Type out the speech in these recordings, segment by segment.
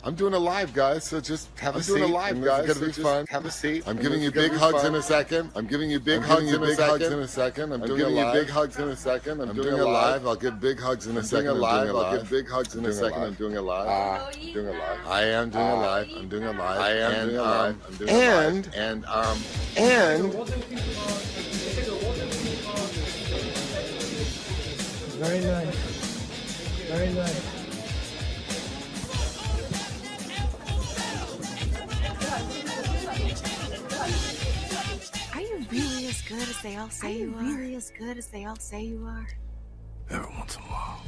I'm doing a live, guys, so just have a seat. I'm doing a live, guys, It's so gonna be fun. have a seat. I'm And giving this you is gonna big be hugs fun. in a second. I'm giving you big I'm hugs giving in you a big hugs second. in a second. I'm I'm giving doing you a big live. hugs in a second. I'm doing doing a a live. live. I'll give big hugs in a I'm second. doing a I'm doing live. a I'll live. give big hugs in a Doing a second. live. I'm doing a live. Doing a live. I am doing a live. I'm doing a live. I am And doing a live. I'm doing a and live. and Very nice. Very nice. Are you really as good as they all say you are? Really as good as they all say you are? Every once in a while.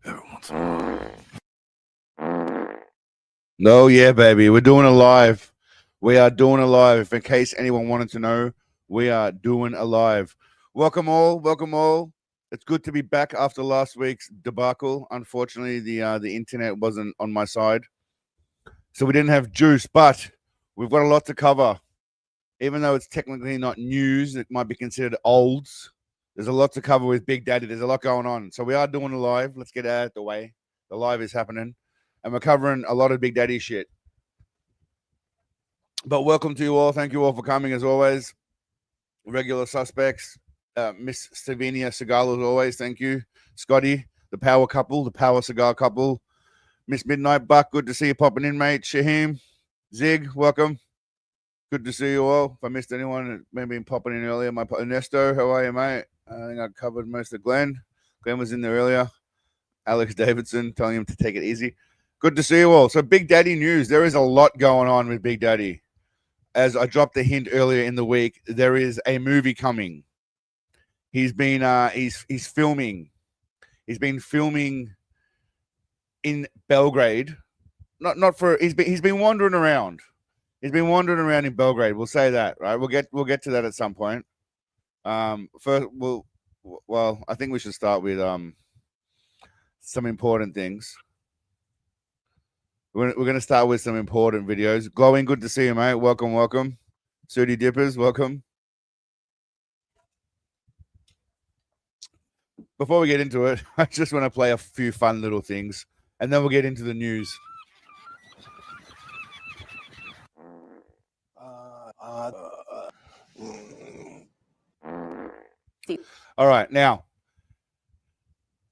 Every once in a while. No, yeah, baby. We're doing a live. We are doing a live. In case anyone wanted to know, we are doing a live. Welcome all. Welcome all. It's good to be back after last week's debacle. Unfortunately, the internet wasn't on my side, so we didn't have juice. But we've got a lot to cover. Even though it's technically not news, it might be considered olds. There's a lot to cover with Big Daddy. There's a lot going on. So we are doing a live. Let's get out of the way. The live is happening. And we're covering a lot of Big Daddy shit. But welcome to you all. Thank you all for coming, as always. Regular suspects. Miss Slovenia Seagal, as always. Thank you. Scotty, the power couple, the power cigar couple. Miss Midnight Buck, good to see you popping in, mate. Shaheem, Zig, welcome. Good to see you all. If I missed anyone that may have been popping in earlier, my Ernesto, how are you, mate? I think I covered most of Glenn. Glenn was in there earlier. Alex Davidson telling him to take it easy. Good to see you all. So Big Daddy news. There is a lot going on with Big Daddy. As I dropped a hint earlier in the week, there is a movie coming. He's been he's filming. He's been filming in Belgrade. Not for he's been wandering around. He's been wandering around in Belgrade. We'll say that, right? We'll get to that at some point. First, I think we should start with some important things. We're going to start with some important videos. Glowing, good to see you, mate. Welcome, welcome. Sooty Dippers, welcome. Before we get into it, I just want to play a few fun little things, and then we'll get into the news. All right, now,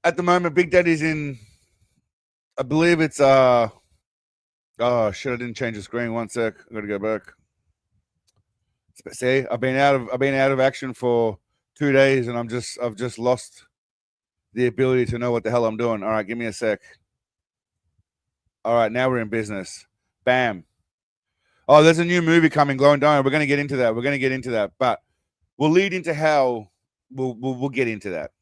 at the moment, Big Daddy's in, I believe it's, oh, shit, I didn't change the screen. One sec. I got to go back. See, I've been out of action for 2 days, and I've just lost the ability to know what the hell I'm doing. All right, give me a sec. All right, now we're in business. Bam. Oh, there's a new movie coming, Glowing Diamond. We're going to get into that. But we'll lead into how we'll get into that.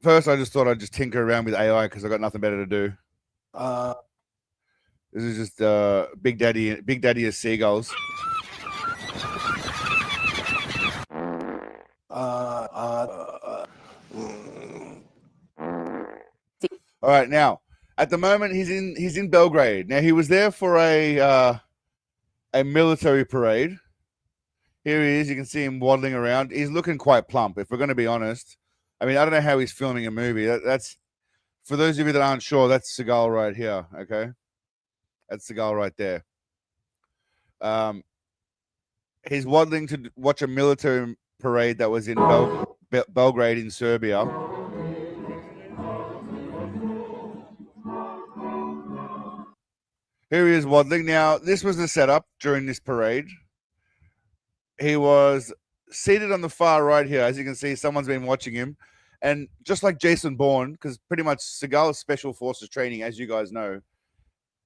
First, I just thought I'd just tinker around with AI because I got nothing better to do. This is just Big Daddy is seagulls. All right, now at the moment he's in Belgrade. Now he was there for a military parade. Here he is. You can see him waddling around. He's looking quite plump, if we're going to be honest. I mean, I don't know how he's filming a movie. That's for those of you that aren't sure. That's Seagal right here. Okay, that's Seagal right there. He's waddling to watch a military parade that was in Belgrade in Serbia. Here he is waddling. Now, this was the setup during this parade. He was seated on the far right here. As you can see, someone's been watching him. And just like Jason Bourne, because pretty much Seagal's Special Forces training, as you guys know,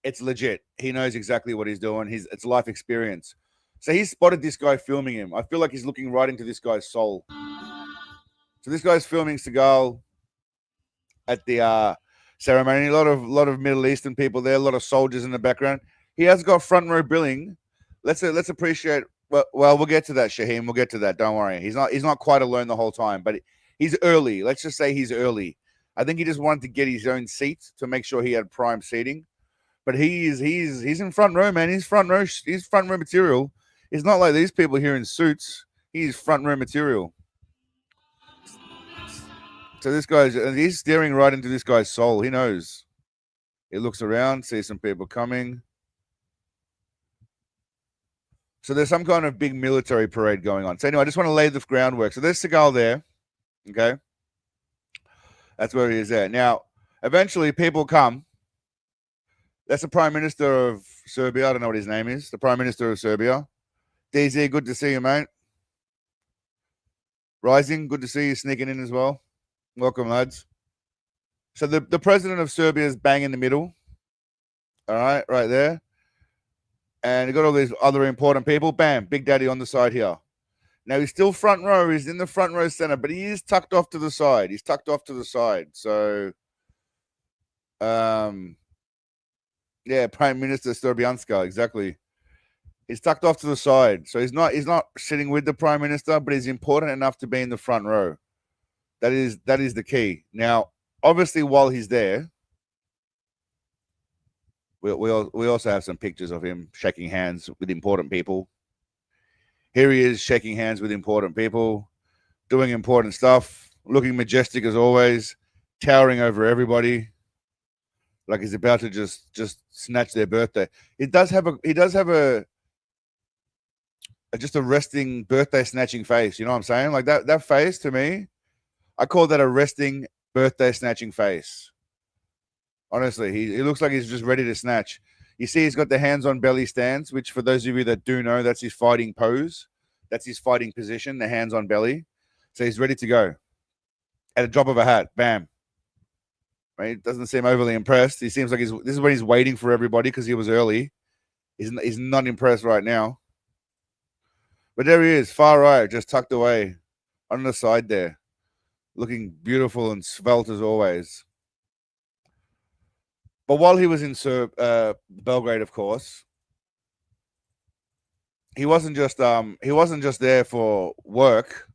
it's legit. He knows exactly what he's doing. It's life experience. So he spotted this guy filming him. I feel like he's looking right into this guy's soul. So this guy's filming Seagal at the ceremony. A lot of Middle Eastern people there, a lot of soldiers in the background. He has got front row billing. Let's appreciate. Well, we'll get to that, Shaheem. We'll get to that. Don't worry. He's not quite alone the whole time, but he's early. Let's just say he's early. I think he just wanted to get his own seat to make sure he had prime seating. But he's in front row, man. He's front row. He's front row material. It's not like these people here in suits. He's front row material. So this guy's he's staring right into this guy's soul. He knows. He looks around, sees some people coming. So there's some kind of big military parade going on. So anyway, I just want to lay the groundwork. So there's Seagal there. Okay. That's where he is there. Now, eventually people come. That's the Prime Minister of Serbia. I don't know what his name is. The Prime Minister of Serbia. DZ, good to see you, mate. Rising, good to see you sneaking in as well. Welcome, lads. So the president of Serbia is bang in the middle. All right, right there. And you got all these other important people. Bam, Big Daddy on the side here. Now he's still front row. He's in the front row center, but he is tucked off to the side. He's tucked off to the side. So, yeah, Prime Minister Serbianska, exactly. He's tucked off to the side. So he's not sitting with the Prime Minister, but he's important enough to be in the front row. That is the key. Now, obviously, while he's there, we also have some pictures of him shaking hands with important people. Here he is shaking hands with important people, doing important stuff, looking majestic as always, towering over everybody, like he's about to just snatch their birthday. He does have a just a resting birthday snatching face. You know what I'm saying? Like that face to me, I call that a resting birthday snatching face. Honestly, he looks like he's just ready to snatch. You see, he's got the hands on belly stance, which for those of you that do know, that's his fighting pose. That's his fighting position, the hands on belly. So he's ready to go. At a drop of a hat, bam. Right? Doesn't seem overly impressed. He seems like this is when he's waiting for everybody because he was early. He's not impressed right now. But there he is, far right, just tucked away on the side there. Looking beautiful and svelte as always. But while he was in Belgrade, of course, he wasn't just there for work.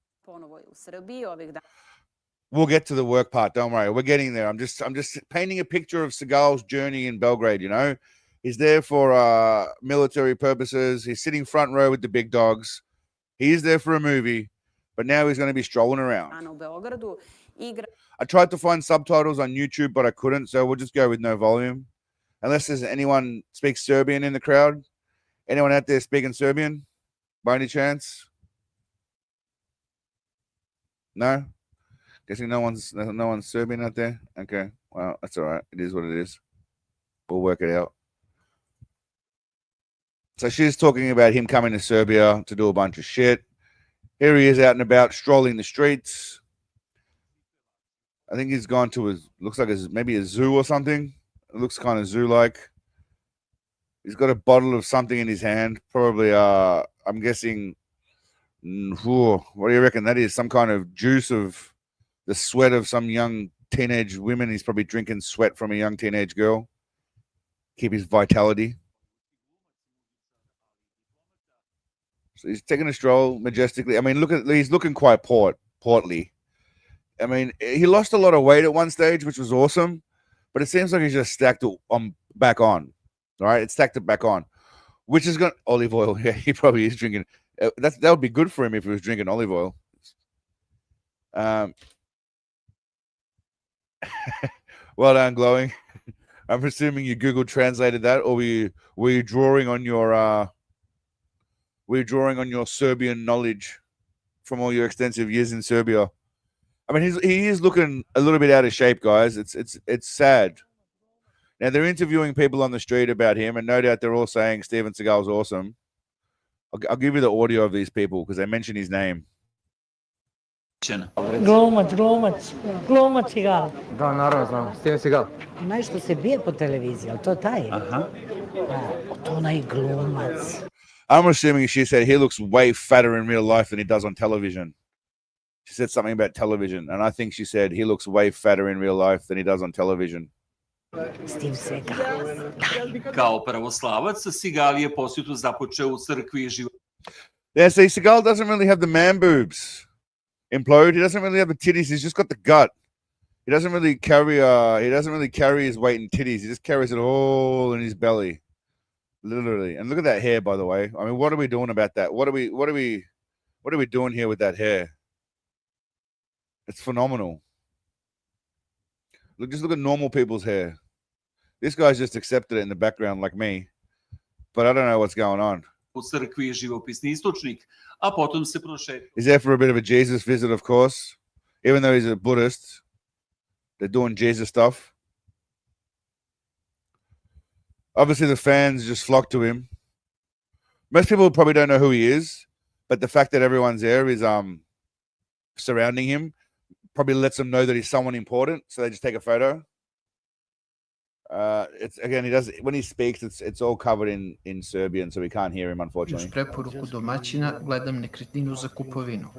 We'll get to the work part. Don't worry, we're getting there. I'm just painting a picture of Seagal's journey in Belgrade. You know, he's there for military purposes. He's sitting front row with the big dogs. He's there for a movie, but now he's going to be strolling around. I tried to find subtitles on YouTube, but I couldn't, so we'll just go with no volume. Unless there's anyone speaks Serbian in the crowd. Anyone out there speaking Serbian? By any chance? No? Guessing no one's Serbian out there? Okay. Well, that's all right. It is what it is. We'll work it out. So she's talking about him coming to Serbia to do a bunch of shit. Here he is out and about, strolling the streets. I think he's gone to maybe a zoo or something. It looks kind of zoo-like. He's got a bottle of something in his hand. Probably, I'm guessing, what do you reckon that is? Some kind of juice of the sweat of some young teenage women. He's probably drinking sweat from a young teenage girl. Keep his vitality. So he's taking a stroll majestically. I mean, he's looking quite portly. I mean, he lost a lot of weight at one stage, which was awesome, but it seems like he's just stacked it back on. All right, it's stacked it back on, which is going olive oil. Yeah, he probably is drinking. That would be good for him if he was drinking olive oil. Well done, glowing. I'm assuming you Google translated that, or were you drawing on your Serbian knowledge from all your extensive years in Serbia? I mean, he is looking a little bit out of shape, guys. It's sad. Now they're interviewing people on the street about him, and no doubt they're all saying Steven Seagal's awesome. I'll give you the audio of these people because they mention his name. Glumac Seagal. Da, naravno znam. Steven Seagal. Onaj što se bije po televiziji, ali to taj? Aha. To onaj glumac. I'm assuming she said he looks way fatter in real life than he does on television. She said something about television, and I think she said he looks way fatter in real life than he does on television. Steve Seagal. Kao pravoslavac, Seagal je posjetu započeo u crkvi i život. Yeah, see, Seagal doesn't really have the man boobs. Implode. He doesn't really have the titties. He's just got the gut. He doesn't really carry his weight in titties. He just carries it all in his belly. Literally. And look at that hair, by the way. I mean, what are we doing about that? What are we doing here with that hair? It's phenomenal. Just look at normal people's hair. This guy's just accepted it in the background like me, but I don't know what's going on. u crkvi je živopisni istočnik, a potom se prošetao. He's there for a bit of a Jesus visit, of course. Even though he's a Buddhist, they're doing Jesus stuff. Obviously, the fans just flock to him. Most people probably don't know who he is, but the fact that everyone's there is surrounding him probably lets them know that he's someone important, so they just take a photo. It's again, he does when he speaks, it's all covered in Serbian, so we can't hear him, unfortunately. Uz preporuku domaćina gledam nekretninu za kupovinu.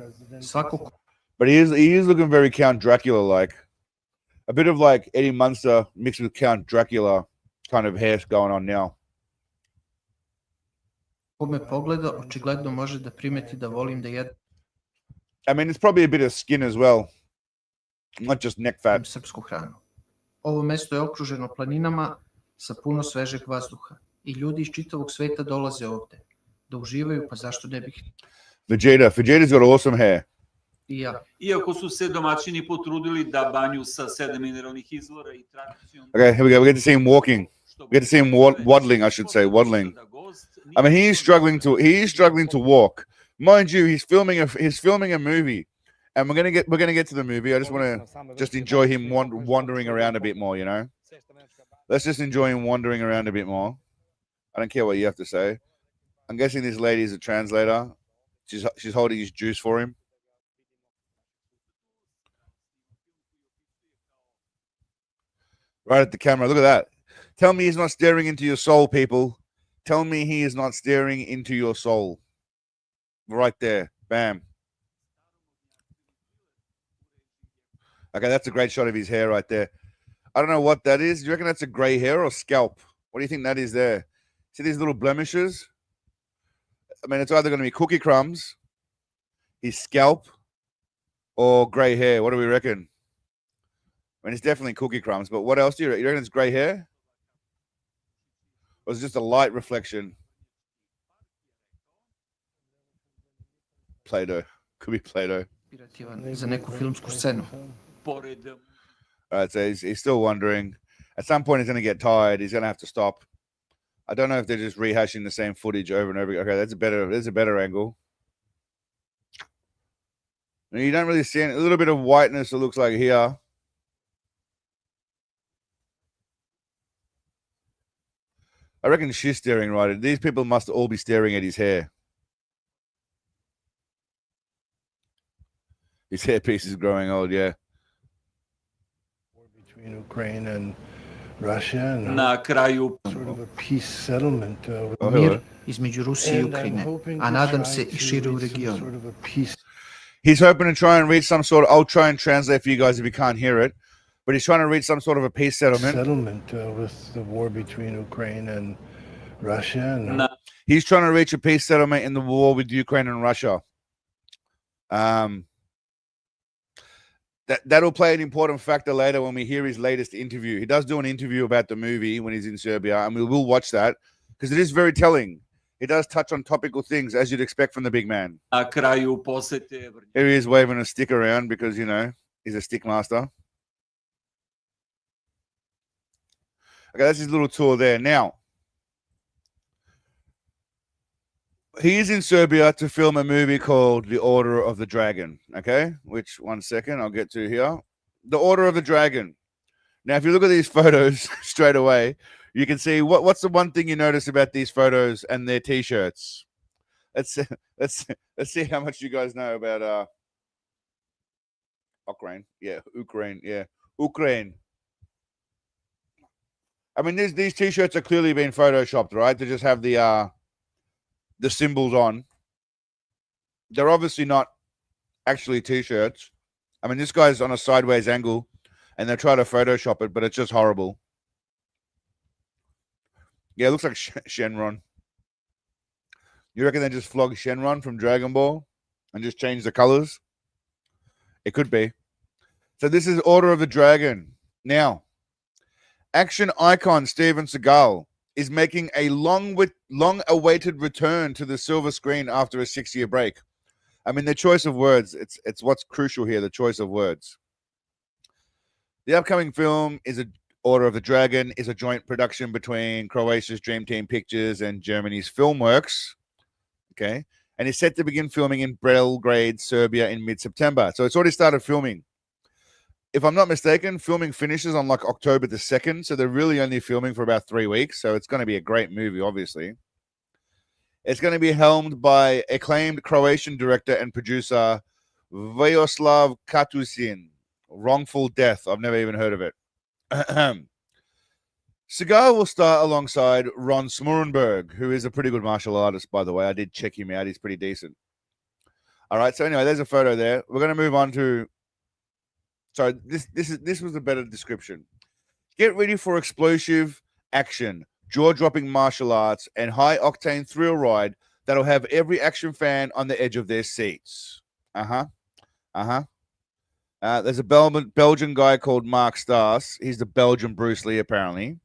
Svako But he is looking very Count Dracula like. A bit of like Eddie Munster mixed with Count Dracula kind of hair going on now. ko me pogleda očigledno može da primeti da volim da jedem I mean, it's probably a bit of skin as well, not just neck fat. srpsku hranu. Ovo mesto je okruženo planinama sa puno svežeg vazduha i ljudi iz čitavog sveta dolaze ovde da uživaju, pa zašto ne bih Vegeta's got awesome hair. i ja. Iako su se domaćini potrudili da banju sa 7 mineralnih izvora i tradicijom... Okay, here we go. We get to see him walking. We get to see him waddling, I should say, waddling. I mean, he is struggling to walk. Mind you, he's filming a movie, and we're gonna get to the movie. I just want to just enjoy him wandering around a bit more, you know. Let's just enjoy him wandering around a bit more. I don't care what you have to say. I'm guessing this lady is a translator. She's holding his juice for him. Right at the camera. Look at that. Tell me he's not staring into your soul, people. Tell me he is not staring into your soul. Right there. Bam. Okay, that's a great shot of his hair right there. I don't know what that is. Do you reckon that's a gray hair or scalp? What do you think that is there? See these little blemishes? I mean, it's either going to be cookie crumbs, his scalp, or gray hair. What do we reckon? I mean, it's definitely cookie crumbs, but what else do you reckon? You reckon it's gray hair? Or is it just a light reflection? Play-Doh. Could be Play-Doh. za neku filmsku scenu. All right, so he's still wondering. At some point, he's going to get tired. He's going to have to stop. I don't know if they're just rehashing the same footage over and over again. Okay, there's a better angle. And you don't really see a little bit of whiteness, it looks like here. I reckon she's staring right. These people must all be staring at his hair. His hairpiece is growing old, yeah. War between Ukraine and Russia and Na kraju sort of a peace settlement with Oh, Mir hello. između Rusije i and I'm Ukrajine, hoping a to nadam try se to i šire u reach some regionu. sort of a peace. He's hoping to try and reach some sort of, I'll try and translate for you guys if you can't hear it, but he's trying to reach some sort of a peace settlement. With the war between Ukraine and Russia and na He's trying to reach a peace settlement in the war with Ukraine and Russia. That'll play an important factor later when we hear his latest interview. He does do an interview about the movie when he's in Serbia, and we will watch that because it is very telling. He does touch on topical things, as you'd expect from the big man. kraju posete Here he is waving a stick around because, you know, he's a stick master. Okay, that's his little tour there. Now, he is in Serbia to film a movie called The Order of the Dragon, okay? Which, one second, I'll get to here. The Order of the Dragon. Now, if you look at these photos straight away, you can see what's the one thing you notice about these photos and their T-shirts. Let's see how much you guys know about Ukraine. Yeah, Ukraine. Yeah, Ukraine. I mean, these T-shirts are clearly been photoshopped, right? To just have the symbols on. They're obviously not actually T-shirts. I mean, this guy's on a sideways angle, and they try to Photoshop it, but it's just horrible. Yeah, it looks like Shenron. You reckon they just flogged Shenron from Dragon Ball and just changed the colors? It could be. So this is Order of the Dragon. Now, action icon Steven Seagal is making a long-awaited return to the silver screen after a 6-year break. I mean, the choice of words, it's what's crucial here, the choice of words. The upcoming film is Order of the Dragon is a joint production between Croatia's Dream Team Pictures and Germany's Filmworks. Okay. And is set to begin filming in Belgrade, Serbia in mid-September. So it's already started filming. If I'm not mistaken, filming finishes on like October the 2nd. So they're really only filming for about 3 weeks. So it's going to be a great movie, obviously. It's going to be helmed by acclaimed Croatian director and producer Vojislav Katusin. Wrongful Death. I've never even heard of it. Seagal will star alongside Ron Smurenberg, who is a pretty good martial artist, by the way. I did check him out. He's pretty decent. All right. So anyway, there's a photo there. We're going to move on to. Sorry, this was a better description. Get ready for explosive action, jaw-dropping martial arts, and high-octane thrill ride that'll have every action fan on the edge of their seats. There's a Belgian guy called Mark Stas. He's the Belgian Bruce Lee, apparently.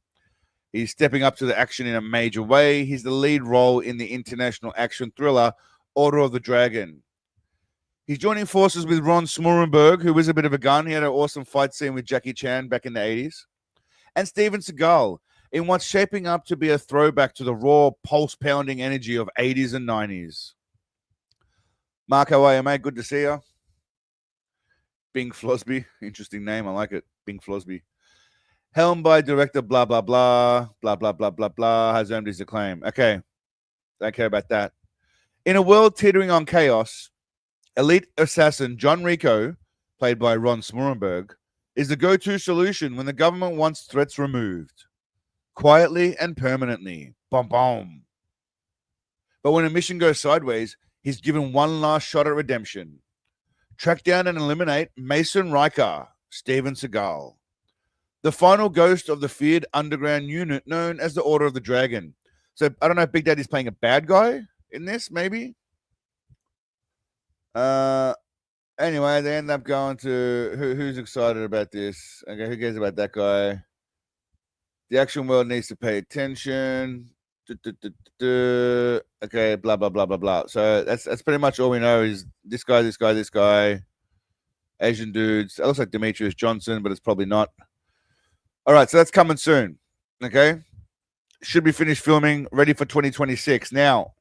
He's stepping up to the action in a major way. He's the lead role in the international action thriller Order of the Dragon. He's joining forces with Ron Smurenberg, who is a bit of a gun. He had an awesome fight scene with Jackie Chan back in the 80s. And Steven Seagal in what's shaping up to be a throwback to the raw, pulse-pounding energy of 80s and 90s. Mark, how are you, mate? Good to see you. Bing Flosby. Interesting name. I like it. Bing Flosby. Helmed by director blah, blah, blah, blah, blah, blah, blah, blah, has earned his acclaim. Okay. Don't care about that. In a world teetering on chaos, elite assassin John Rico, played by Ron Smurenberg, is the go-to solution when the government wants threats removed. Quietly and permanently. Boom, boom. But when a mission goes sideways, he's given one last shot at redemption. Track down and eliminate Mason Riker, Steven Seagal, the final ghost of the feared underground unit known as the Order of the Dragon. So I don't know if Big Daddy's playing a bad guy in this, maybe. Anyway, they end up going to who's excited about this? Okay, who cares about that guy? The action world needs to pay attention. Okay, blah blah blah blah blah. So that's pretty much all we know is this guy, Asian dudes. It looks like Demetrius Johnson, but it's probably not. All right, so that's coming soon. Okay, should be finished filming, ready for 2026. Now,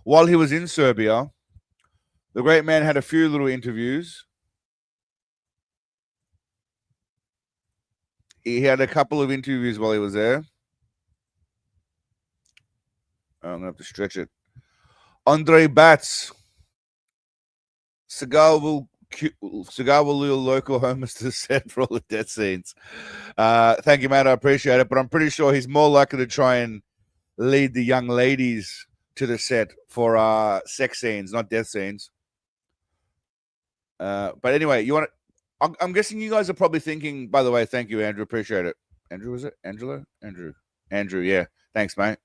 while he was in Serbia, the great man had a few little interviews. He had a couple of interviews while he was there. I'm going to have to stretch it. Andre Batz. Seagal will lure local homeless to the set for all the death scenes. Thank you, man. I appreciate it. But I'm pretty sure he's more likely to try and lead the young ladies to the set for sex scenes, not death scenes. But anyway, I'm guessing you guys are probably thinking, by the way, thank you, Andrew. Appreciate it. Andrew, was it? Angela? Andrew, yeah. Thanks, mate.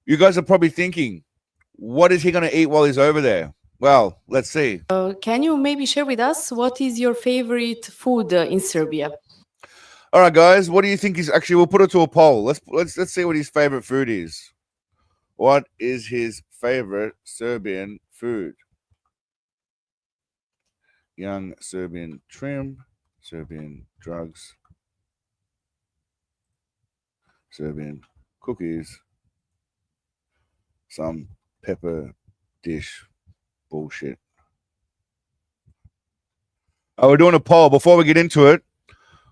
You guys are probably thinking, what is he going to eat while he's over there? Well, let's see. Can you maybe share with us what is your favorite food in Serbia? All right, guys. What do you think is actually? We'll put it to a poll. Let's see what his favorite food is. What is his favorite Serbian food? Young Serbian trim, Serbian drugs, Serbian cookies, some pepper dish bullshit. Oh, we're doing a poll. Before we get into it,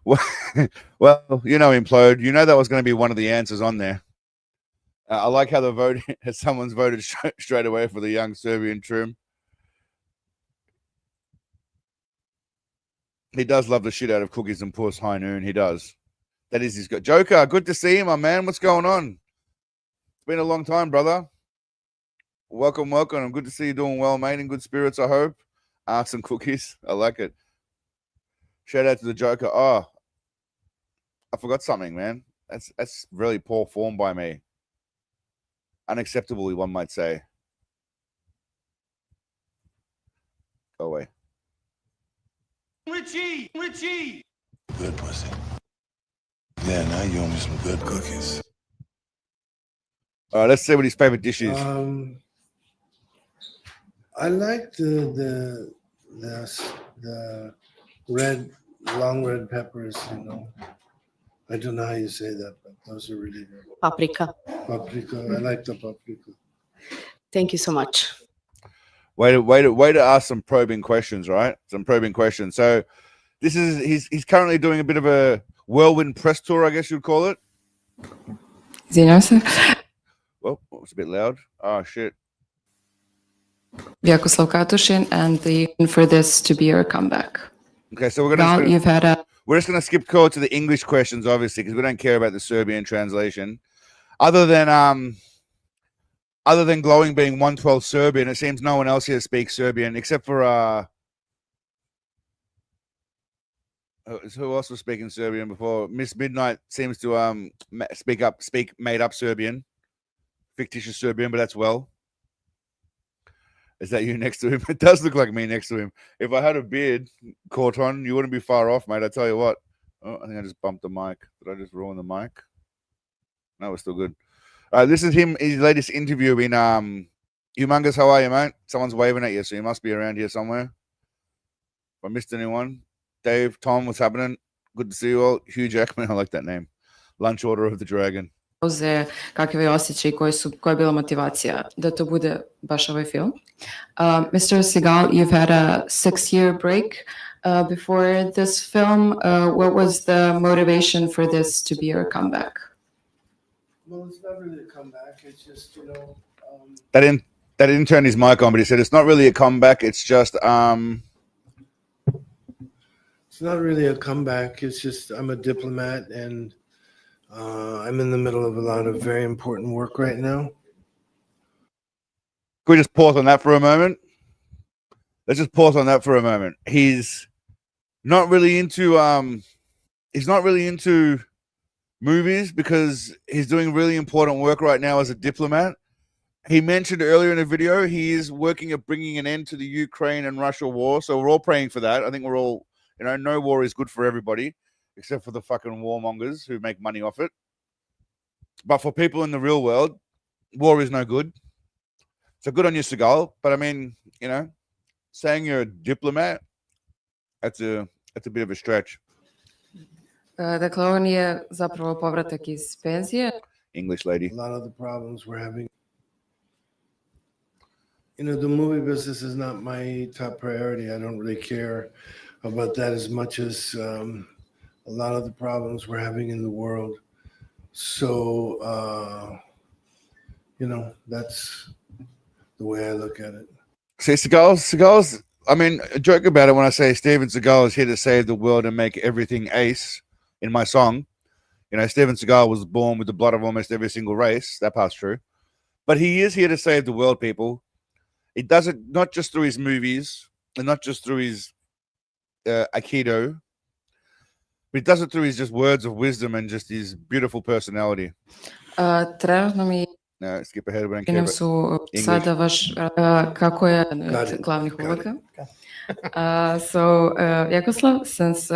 well, you know, Implode, you know that was going to be one of the answers on there. I like how the vote, someone's voted straight away for the young Serbian trim. He does love the shit out of cookies and puss. High noon, he does. That is his Joker. Good to see you, my man. What's going on? It's been a long time, brother. Welcome. I'm good to see you doing well, mate. In good spirits, I hope. Some cookies. I like it. Shout out to the Joker. Oh, I forgot something, man. That's really poor form by me. Unacceptable, one might say. Go away. Richie! Good pussy. Yeah, now you owe me some good cookies. All right, let's see what his favorite dish is. I like the red long red peppers, I don't know how you say that, but those are really good. Paprika. Paprika, I like the paprika. Thank you so much. Way to ask some probing questions, right? Some probing questions. So this is he's currently doing a bit of a whirlwind press tour, I guess you'd call it. Извинявам се. Well, it was a bit loud. Oh shit. Vyakoslav Katushin, and for this to be your comeback. Okay, so we're just gonna skip code to the English questions, obviously, because we don't care about the Serbian translation. Other than Glowing being 112 Serbian, it seems no one else here speaks Serbian except for who else was speaking Serbian before? Miss Midnight seems to speak made up Serbian, fictitious Serbian, but that's well. Is that you next to him? It does look like me next to him. If I had a beard, Corton, you wouldn't be far off, mate. I tell you what. Oh, I think I just bumped the mic. Did I just ruin the mic? No, we're still good. All right, this is his latest interview in Humongous. How are you, mate? Someone's waving at you, so you must be around here somewhere. If I missed anyone, Dave, Tom, what's happening? Good to see you all. Hugh Jackman, I like that name. Lunch Order of the Dragon. Kakav je osjećaj, koja je bila motivacija da to bude baš ovaj film. Mr. Seagal, you've had a 6-year break before this film. What was the motivation for this to be your comeback? Well, it's not really a comeback. It's just, That didn't turn his mic on, but he said it's not really a comeback. It's just It's not really a comeback. It's just I'm a diplomat and I'm in the middle of a lot of very important work right now. Can we just pause on that for a moment? Let's just pause on that for a moment. He's not really into movies because he's doing really important work right now as a diplomat. He mentioned earlier in the video he is working at bringing an end to the Ukraine and Russia war. So we're all praying for that. I think we're all, no war is good for everybody except for the fucking warmongers who make money off it. But for people in the real world, war is no good. So good on you, Seagal. But I mean, saying you're a diplomat, that's a bit of a stretch. Dakle, on je zapravo povratak iz penzije. English lady. A lot of the problems we're having. The movie business is not my top priority. I don't really care about that as much as a lot of the problems we're having in the world. So, that's the way I look at it. See, Seagal's, I mean, a joke about it when I say Steven Seagal is here to save the world and make everything ace in my song. Steven Seagal was born with the blood of almost every single race. That part's true. But he is here to save the world, people. He does it not just through his movies and not just through his Aikido, but he does it through his just words of wisdom and just his beautiful personality. Trenutno mi No, skip ahead. We don't care su sada vaš kako je glavnih uloga. So, Yakuslav, since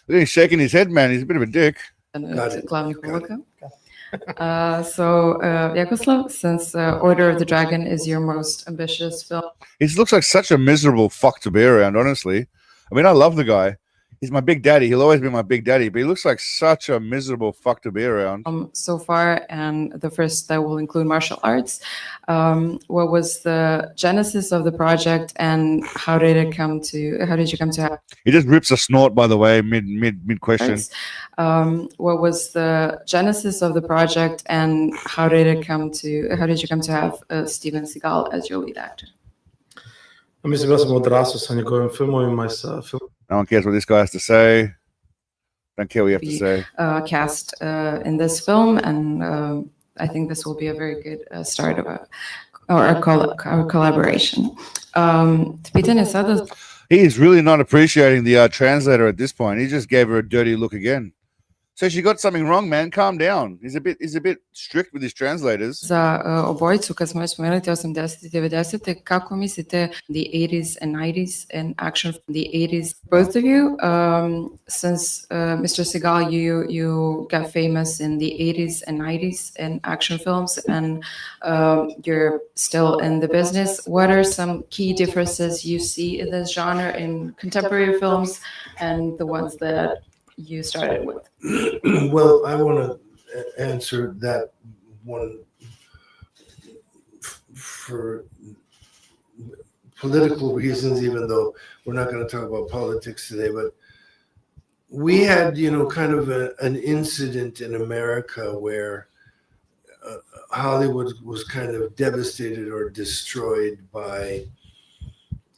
he's shaking his head, man. He's a bit of a dick. Glavnih uloga. So, Yakuslav, since Order of the Dragon is your most ambitious film. He looks like such a miserable fuck to be around, honestly. I mean, I love the guy. He's my big daddy. He'll always be my big daddy, but he looks like such a miserable fuck to be around. So far, and the first that will include martial arts. What was the genesis of the project, and how did you come to have? He just rips a snort, by the way, mid question. What was the genesis of the project, and how did you come to have Steven Seagal as your lead actor? Mislim, ja sam odrastao sa njegovim filmovima i sa filmom. No one cares what this guy has to say. Don't care what you have to say. Cast in this film, and I think this will be a very good start of a collaboration. Pitanje sada. He is really not appreciating the translator at this point. He just gave her a dirty look again. So she got something wrong, man. Calm down. He's a bit strict with his translators. Za obojicu, kad smo već spomenuli 80. i 90. Kako mislite the 80s and 90s and action from the 80s? Both of you, since Mr. Seagal, you got famous in the 80s and 90s and action films, and you're still in the business. What are some key differences you see in this genre in contemporary films and the ones that you started with? Well, I want to answer that one for political reasons, even though we're not going to talk about politics today. But we had, kind of an incident in America where Hollywood was kind of devastated or destroyed by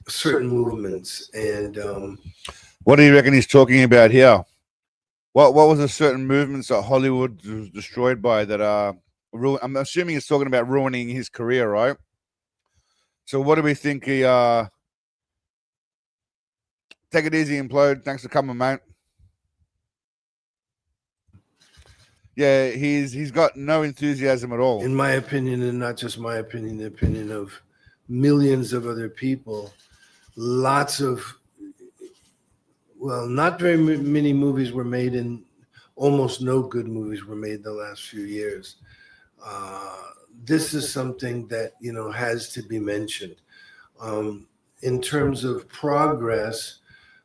certain movements. And what do you reckon he's talking about here? What was the certain movements that Hollywood was destroyed by that I'm assuming he's talking about ruining his career, right? So what do we think he take it easy, Implode. Thanks for coming, mate. Yeah, he's got no enthusiasm at all. In my opinion, and not just my opinion, the opinion of millions of other people, lots of, well, not very many movies were made, and almost no good movies were made the last few years. This is something that, has to be mentioned. In terms of progress,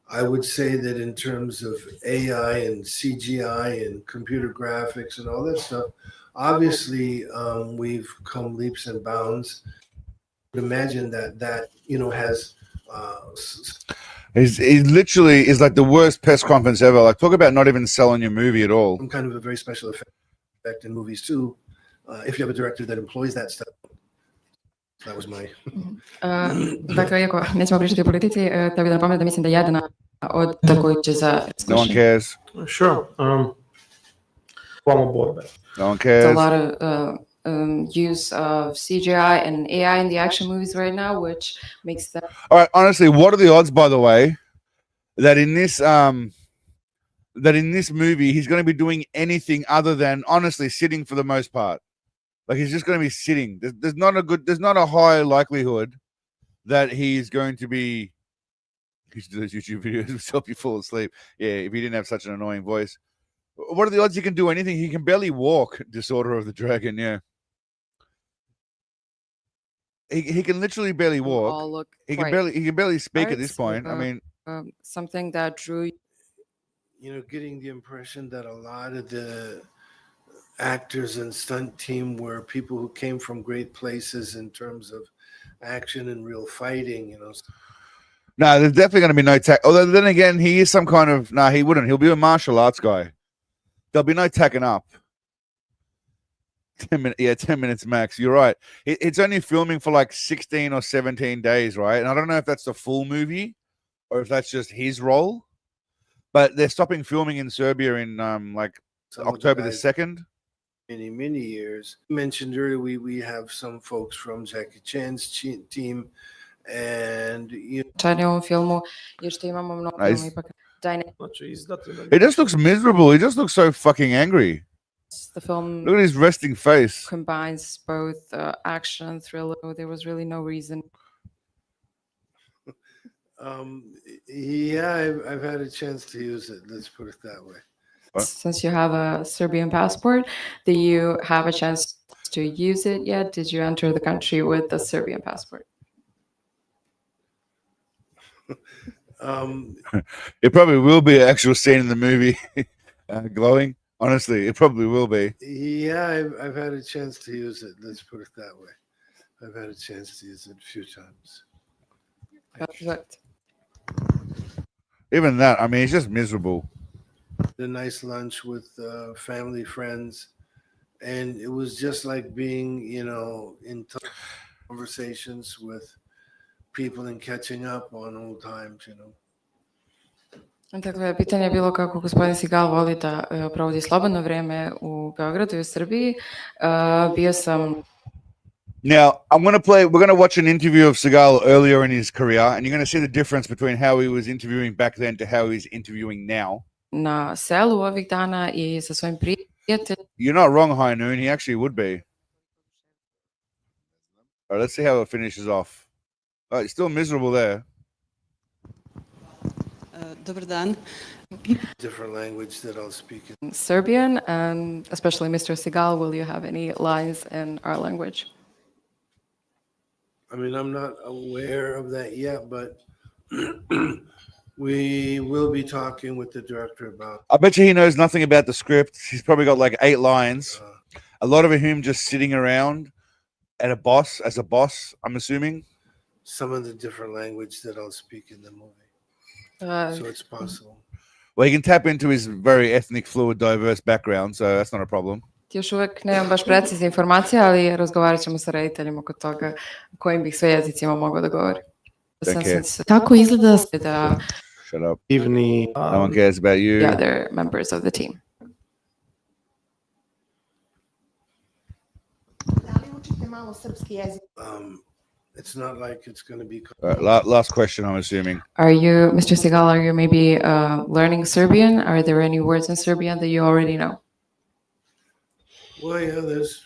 I would say that in terms of AI and CGI and computer graphics and all that stuff, obviously we've come leaps and bounds. Imagine that has He literally is like the worst press conference ever. Like, talk about not even selling your movie at all. some kind of a very special effect in movies too. If you have a director that employs that stuff. That was my... Dakle, iako nećemo pričati o politici, tako da napomenem da mislim da jedan od koji će za... No one cares. Sure. One more boy, but No one There's a cares. lot of use of CGI and AI in the action movies right now, which makes them... All right, honestly, what are the odds, by the way, that in this movie he's going to be doing anything other than honestly sitting for the most part? Like, he's just going to be sitting. There's not a high likelihood that he's going to be. He should do those YouTube videos himself. You fall asleep. Yeah, if he didn't have such an annoying voice. What are the odds he can do anything? He can barely walk. Disorder of the Dragon. Yeah. He can literally barely walk. all look He quite can barely speak at hard, this point. I so, mean, something that drew getting the impression that a lot of the actors and stunt team were people who came from great places in terms of action and real fighting, no, there's definitely going to be no tack. Although then again, he is some kind of he wouldn't. He'll be a martial arts guy. There'll be no tacking up. 10 minutes max. You're right. It's only filming for like 16 or 17 days, right? And I don't know if that's the full movie or if that's just his role. But they're stopping filming in Serbia in like Some of the October the guys- 2nd. many years. Mentioned earlier, we have some folks from Jackie Chan's team, and čarni u ovom filmu, jer što imamo mnogo Nice. filmu ipak dynamics. znači izdati. He just looks miserable. He just looks so fucking angry. The film Look at his resting face. combines both action and thriller. There was really no reason. yeah, I've had a chance to use it. Let's put it that way. What? Since you have a Serbian passport, do you have a chance to use it yet? Did you enter the country with a Serbian passport? It probably will be an actual scene in the movie glowing. Honestly, it probably will be. Yeah, I've had a chance to use it. Let's put it that way. I've had a chance to use it a few times. Perfect. Even that, I mean, it's just miserable. A nice lunch with family, friends, and it was just like being, in conversations with people and catching up on old times, Dakle, pitanje je bilo kako gospodin Seagal voli da provodi slobodno vrijeme u Beogradu i u Srbiji. Bio sam... Now, we're going to watch an interview of Seagal earlier in his career, and you're going to see the difference between how he was interviewing back then to how he's interviewing now. na selu ovih dana i sa svojim prijateljima. You're not wrong, High Noon. He actually would be. All right, let's see how it finishes off. Oh, it's still miserable there. Dobar dan. Different language that I'll speak in. Serbian, and especially Mr. Seagal, will you have any lines in our language? I mean, I'm not aware of that yet, but we will be talking with the director about. I bet you he knows nothing about the script. He's probably got like 8 lines. A lot of him just sitting around as a boss, I'm assuming. Some of the different language that I'll speak in the movie. So it's possible. Well, he can tap into his very ethnic, fluid, diverse background, so that's not a problem. Još uvek nemam baš precizne informacije, ali razgovarat ćemo sa rediteljima oko toga kojim bih sve jezicima mogao da govori. Kako izgleda da Shut up. No one cares about you. the other members of the team? It's not like it's going to be. Last question, I'm assuming. Are you, Mr. Seagal, are you maybe learning Serbian? Are there any words in Serbian that you already know? Well, yeah, there's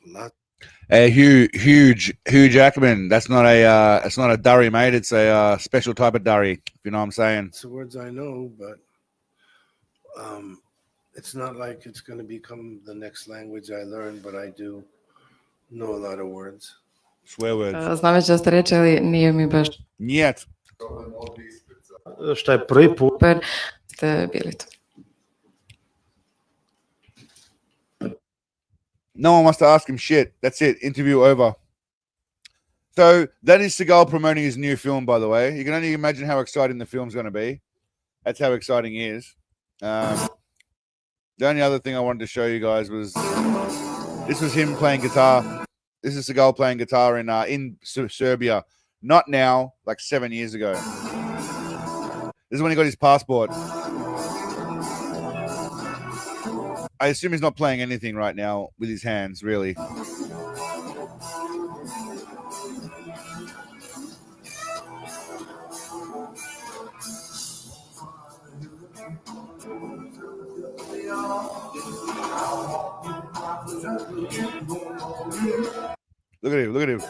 a lot. A huge Ackerman. That's not a durry, mate. It's a special type of durry. If you know what I'm saying. It's the words I know, but it's not like it's going to become the next language I learn. But I do know a lot of words. Swear words. Znam već dosta reći, ali nije mi baš. Niet. Šta je prvi put? Ste bili tu. No one wants to ask him shit. That's it. Interview over. So that is Seagal promoting his new film, by the way. You can only imagine how exciting the film's going to be. That's how exciting he is. The only other thing I wanted to show you guys was this was him playing guitar. This is Seagal playing guitar in Serbia. Not now, like 7 years ago. This is when he got his passport. I assume he's not playing anything right now with his hands, really. Look at him, look at him.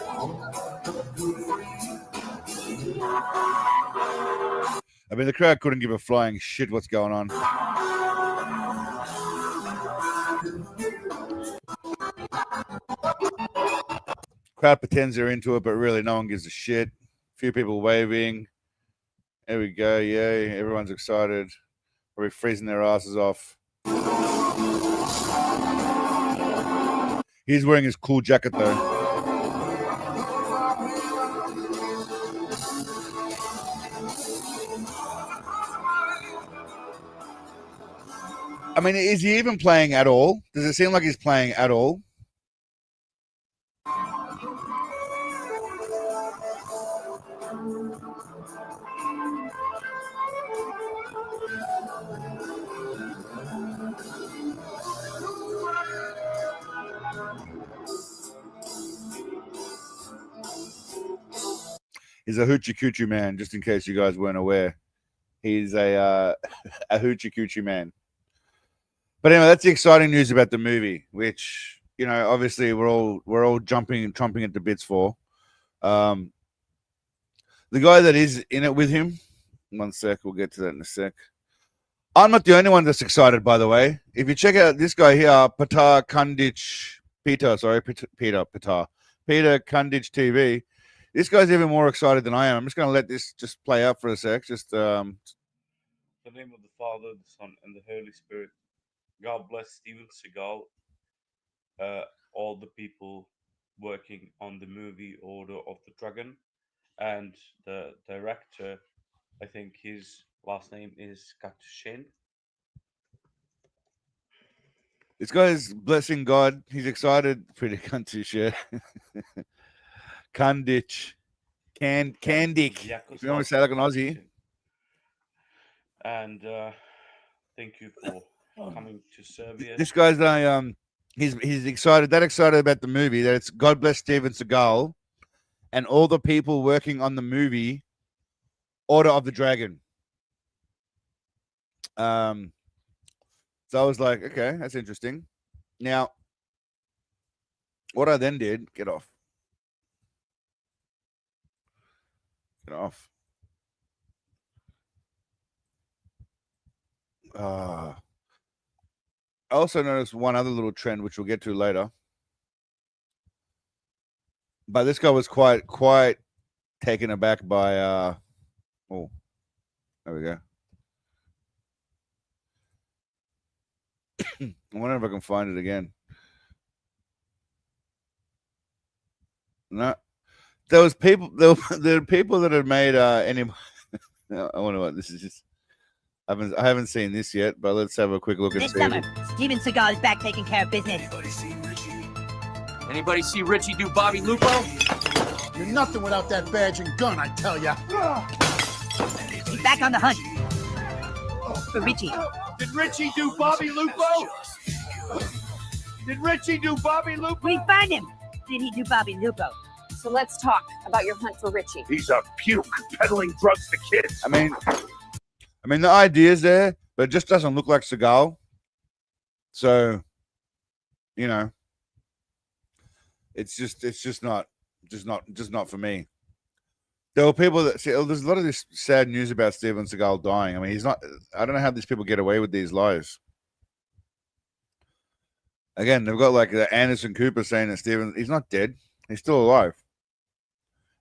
I mean, the crowd couldn't give a flying shit what's going on. Crowd pretends they're into it, but really no one gives a shit. Few people waving. There we go, yay. Everyone's excited. Probably freezing their asses off. He's wearing his cool jacket, though. I mean, is he even playing at all? Does it seem like he's playing at all? He's a hoochie coochie man, just in case you guys weren't aware. He's a hoochie coochie man. But anyway, that's the exciting news about the movie, which, you know, obviously we're all jumping and chomping at the bits for. The guy that is in it with him, one sec, we'll get to that in a sec. I'm not the only one that's excited, by the way. If you check out this guy here, Peter Kandic TV, this guy's even more excited than I am. I'm just going to let this just play out for a sec. Just In the name of the Father, the Son, and the Holy Spirit. God bless Steven Seagal, all the people working on the movie Order of the Dragon, and the director. I think his last name is Katushin. This guy's blessing God. He's excited. Pretty cuntish, yeah. Kandic. Kandic. If you want to say like an Aussie. And thank you for coming to Serbia. This guy's he's excited, that excited about the movie that it's God bless Steven Seagal and all the people working on the movie Order of the Dragon. So I was like, okay, that's interesting. Now, what I then did, get off. I also noticed one other little trend, which we'll get to later. But this guy was quite taken aback by oh, there we go. I wonder if I can find it again. No, there was people. There were people that had made any. I wonder what this is. Just I haven't seen this yet, but let's have a quick look and This see. summer, Steven Seagal is back taking care of business. Anybody see Richie do Bobby Lupo? You're nothing without that badge and gun, I tell ya. He's back on the hunt for Richie. Did Richie do Bobby Lupo? Did Richie do Bobby Lupo? We find him. Did he do Bobby Lupo? So let's talk about your hunt for Richie. He's a puke peddling drugs to kids. I mean the idea's there, but it just doesn't look like Seagal. So, you know, it's just not for me. There were people that see. There's a lot of this sad news about Steven Seagal dying. I mean, he's not. I don't know how these people get away with these lies. Again, they've got like Anderson Cooper saying that he's not dead. He's still alive,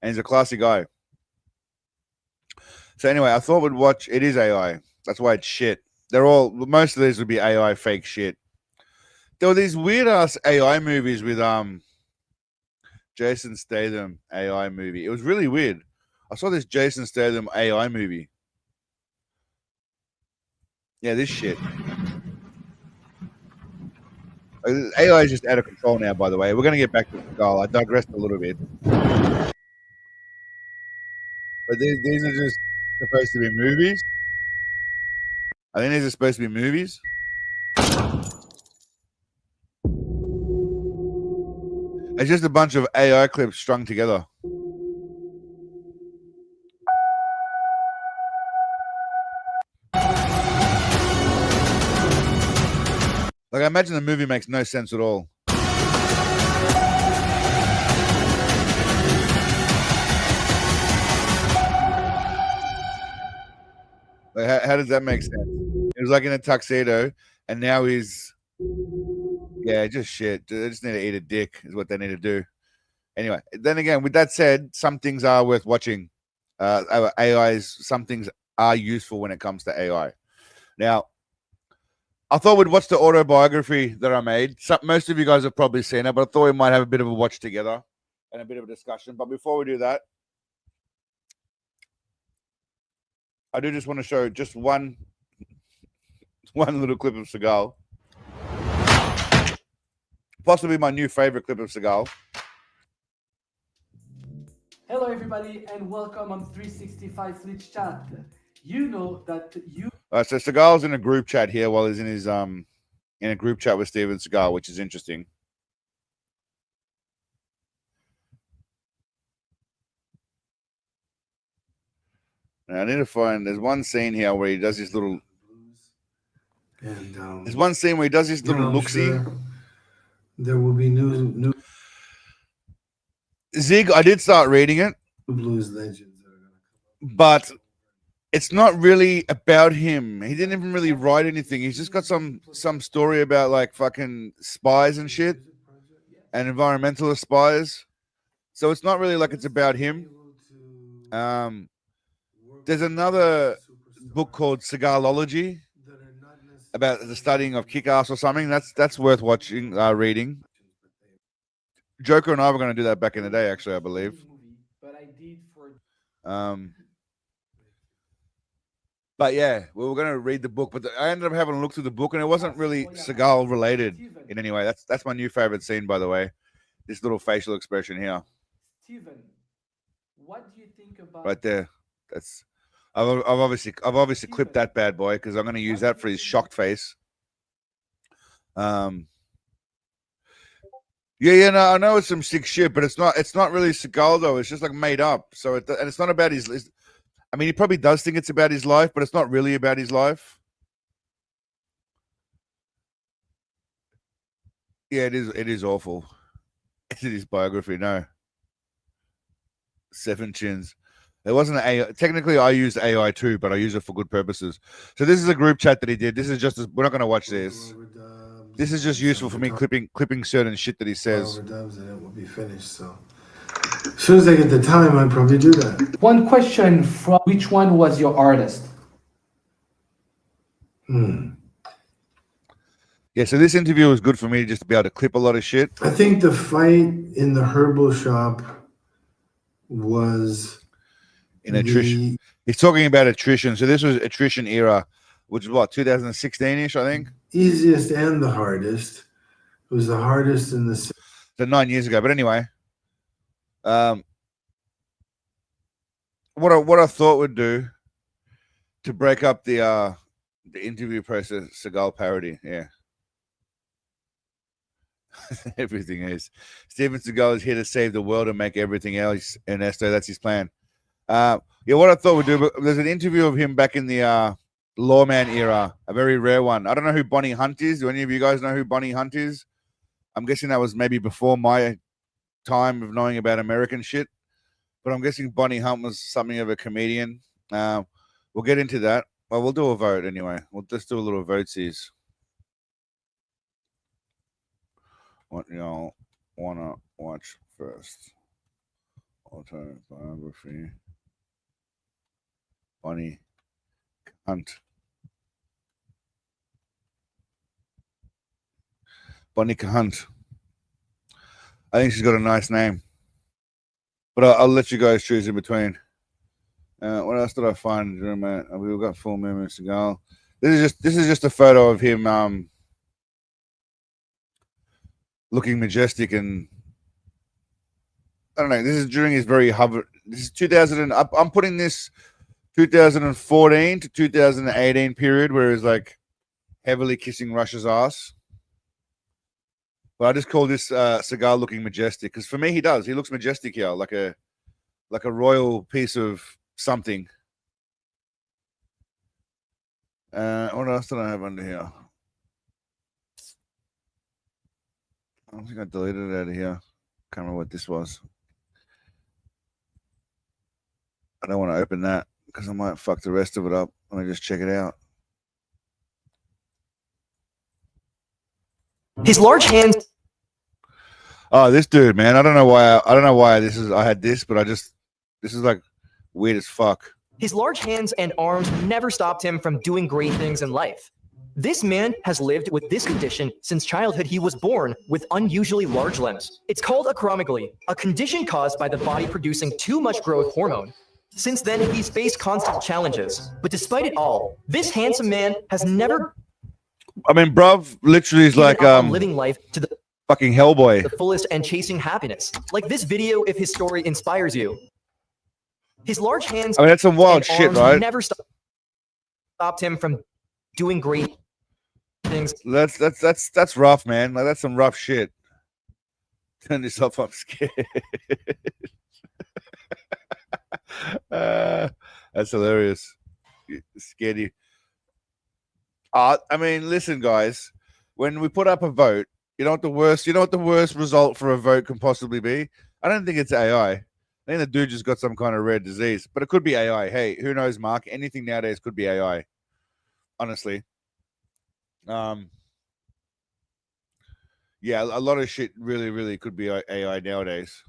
and he's a classy guy. So anyway, I thought we'd watch. It is AI. That's why it's shit. Most of these would be AI fake shit. There were these weird ass AI movies with Jason Statham AI movie. It was really weird. I saw this Jason Statham AI movie. Yeah, this shit. AI is just out of control now, by the way. We're going to get back to Seagal. I digressed a little bit. But these are just supposed to be movies. I think these are supposed to be movies. It's just a bunch of AI clips strung together. Like, I imagine the movie makes no sense at all. Like, how does that make sense? He was like in a tuxedo, and now he's... Yeah, just shit. They just need to eat a dick is what they need to do. Anyway, then again, with that said, some things are worth watching. Some things are useful when it comes to AI. Now, I thought we'd watch the autobiography that I made. Most of you guys have probably seen it, but I thought we might have a bit of a watch together and a bit of a discussion. But before we do that, I do just want to show just one little clip of Seagal. Possibly my new favorite clip of Seagal. Hello everybody and welcome on 365 Flitch Chat. You know that you... So Seagal's in a group chat here while he's in his in a group chat with Steven Seagal, which is interesting. Now, I need to find. There's one scene here where he does his little. And there's one scene where he does his little look-see. Sure there will be new Zig. I did start reading it. blues legends. But it's not really about him. He didn't even really write anything. He's just got some story about like fucking spies and shit and environmentalist spies. So it's not really like it's about him. There's another book called Seagalology about the studying of kick-ass or something. That's worth watching, reading. Joker and I were going to do that back in the day, actually, I believe. But yeah, we were going to read the book, but I ended up having a look through the book, and it wasn't really Seagal related in any way. That's my new favorite scene, by the way. This little facial expression here, Steven, what do you think about... right there. That's I've obviously clipped that bad boy because I'm going to use that for his shocked face. No, I know it's some sick shit, but it's not really Seagal though. It's just like made up. So and it's not about his. I mean, he probably does think it's about his life, but it's not really about his life. Yeah, it is. It is awful. It is biography. No. 7 chins. It wasn't an AI. Technically, I used AI too, but I use it for good purposes. So this is a group chat that he did. This is just. We're not going to watch this. This is just useful for me clipping certain shit that he says. Overdubs and it will be finished. So as soon as I get the time, I'd probably do that. One question from which one was your artist? Yeah, so this interview was good for me just to be able to clip a lot of shit. I think the fight in the herbal shop was in attrition. He's talking about attrition. So this was attrition era, which is what, 2016-ish, I think. Easiest and the hardest. It was the hardest in the. So 9 years ago. But anyway, what I thought would do to break up the interview process, Seagal parody, yeah. Everything is. Steven Seagal is here to save the world and make everything else. Ernesto, that's his plan. Yeah, what I thought we'd do, there's an interview of him back in the Lawman era, a very rare one. I don't know who Bonnie Hunt is. Do any of you guys know who Bonnie Hunt is? I'm guessing that was maybe before my time of knowing about American shit, but I'm guessing Bonnie Hunt was something of a comedian. We'll get into that. Well, we'll do a vote anyway. We'll just do a little vote-sies. What y'all wanna watch first? Autobiography. Bonnie Hunt. Bonnie Hunt. I think she's got a nice name. But I'll let you guys choose in between. What else did I find? We've got full movements to go. This is just a photo of him looking majestic, and I don't know. This is during his very hover. This is 2000. I'm putting this 2014 to 2018 period where he's like heavily kissing Russia's ass. But I just call this Seagal looking majestic because for me he does. He looks majestic here, like a royal piece of something. What else did I have under here? I don't think I deleted it out of here. Can't remember what this was. I don't want to open that because I might fuck the rest of it up. Let me just check it out. His large hands. Oh, this dude, man. I don't know why this is. I had this, but this is like weird as fuck. His large hands and arms never stopped him from doing great things in life. This man has lived with this condition since childhood. He was born with unusually large limbs. It's called acromegaly, a condition caused by the body producing too much growth hormone. Since then, he's faced constant challenges. But despite it all, this handsome man has never... I mean, bruv, literally is like living life to the fucking Hellboy. The fullest and chasing happiness. Like this video if his story inspires you. His large hands... I mean, that's some wild shit, right? Never stopped him from doing great things. That's rough, man. Like that's some rough shit. Turn this off. I'm scared. That's hilarious. Scared you. I mean, listen, guys. When we put up a vote, you know what the worst result for a vote can possibly be? I don't think it's AI. I think the dude just got some kind of rare disease, but it could be AI. Hey, who knows, Mark? Anything nowadays could be AI. Honestly. Yeah, a lot of shit really could be AI nowadays.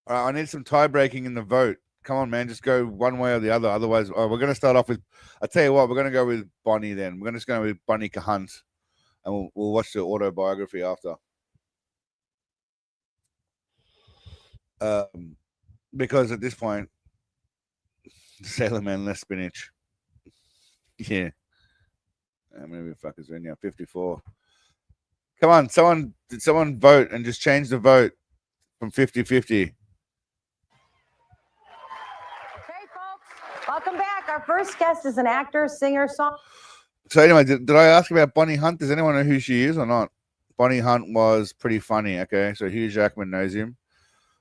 All right, I need some tie breaking in the vote. Come on, man, just go one way or the other. Otherwise, we're going to start off with. I tell you what, we're going to go with Bonnie. Then we're just going to go with Bonnie Hunt, and we'll watch the autobiography after. Because at this point, Sailor Man, less spinach. Yeah. How many fuckers are in here? 54. Come on, someone vote and just change the vote from 50-50. Welcome back. Our first guest is an actor, singer, song. So anyway, did I ask about Bonnie Hunt? Does anyone know who she is or not? Bonnie Hunt was pretty funny. Okay, so Hugh Jackman knows him.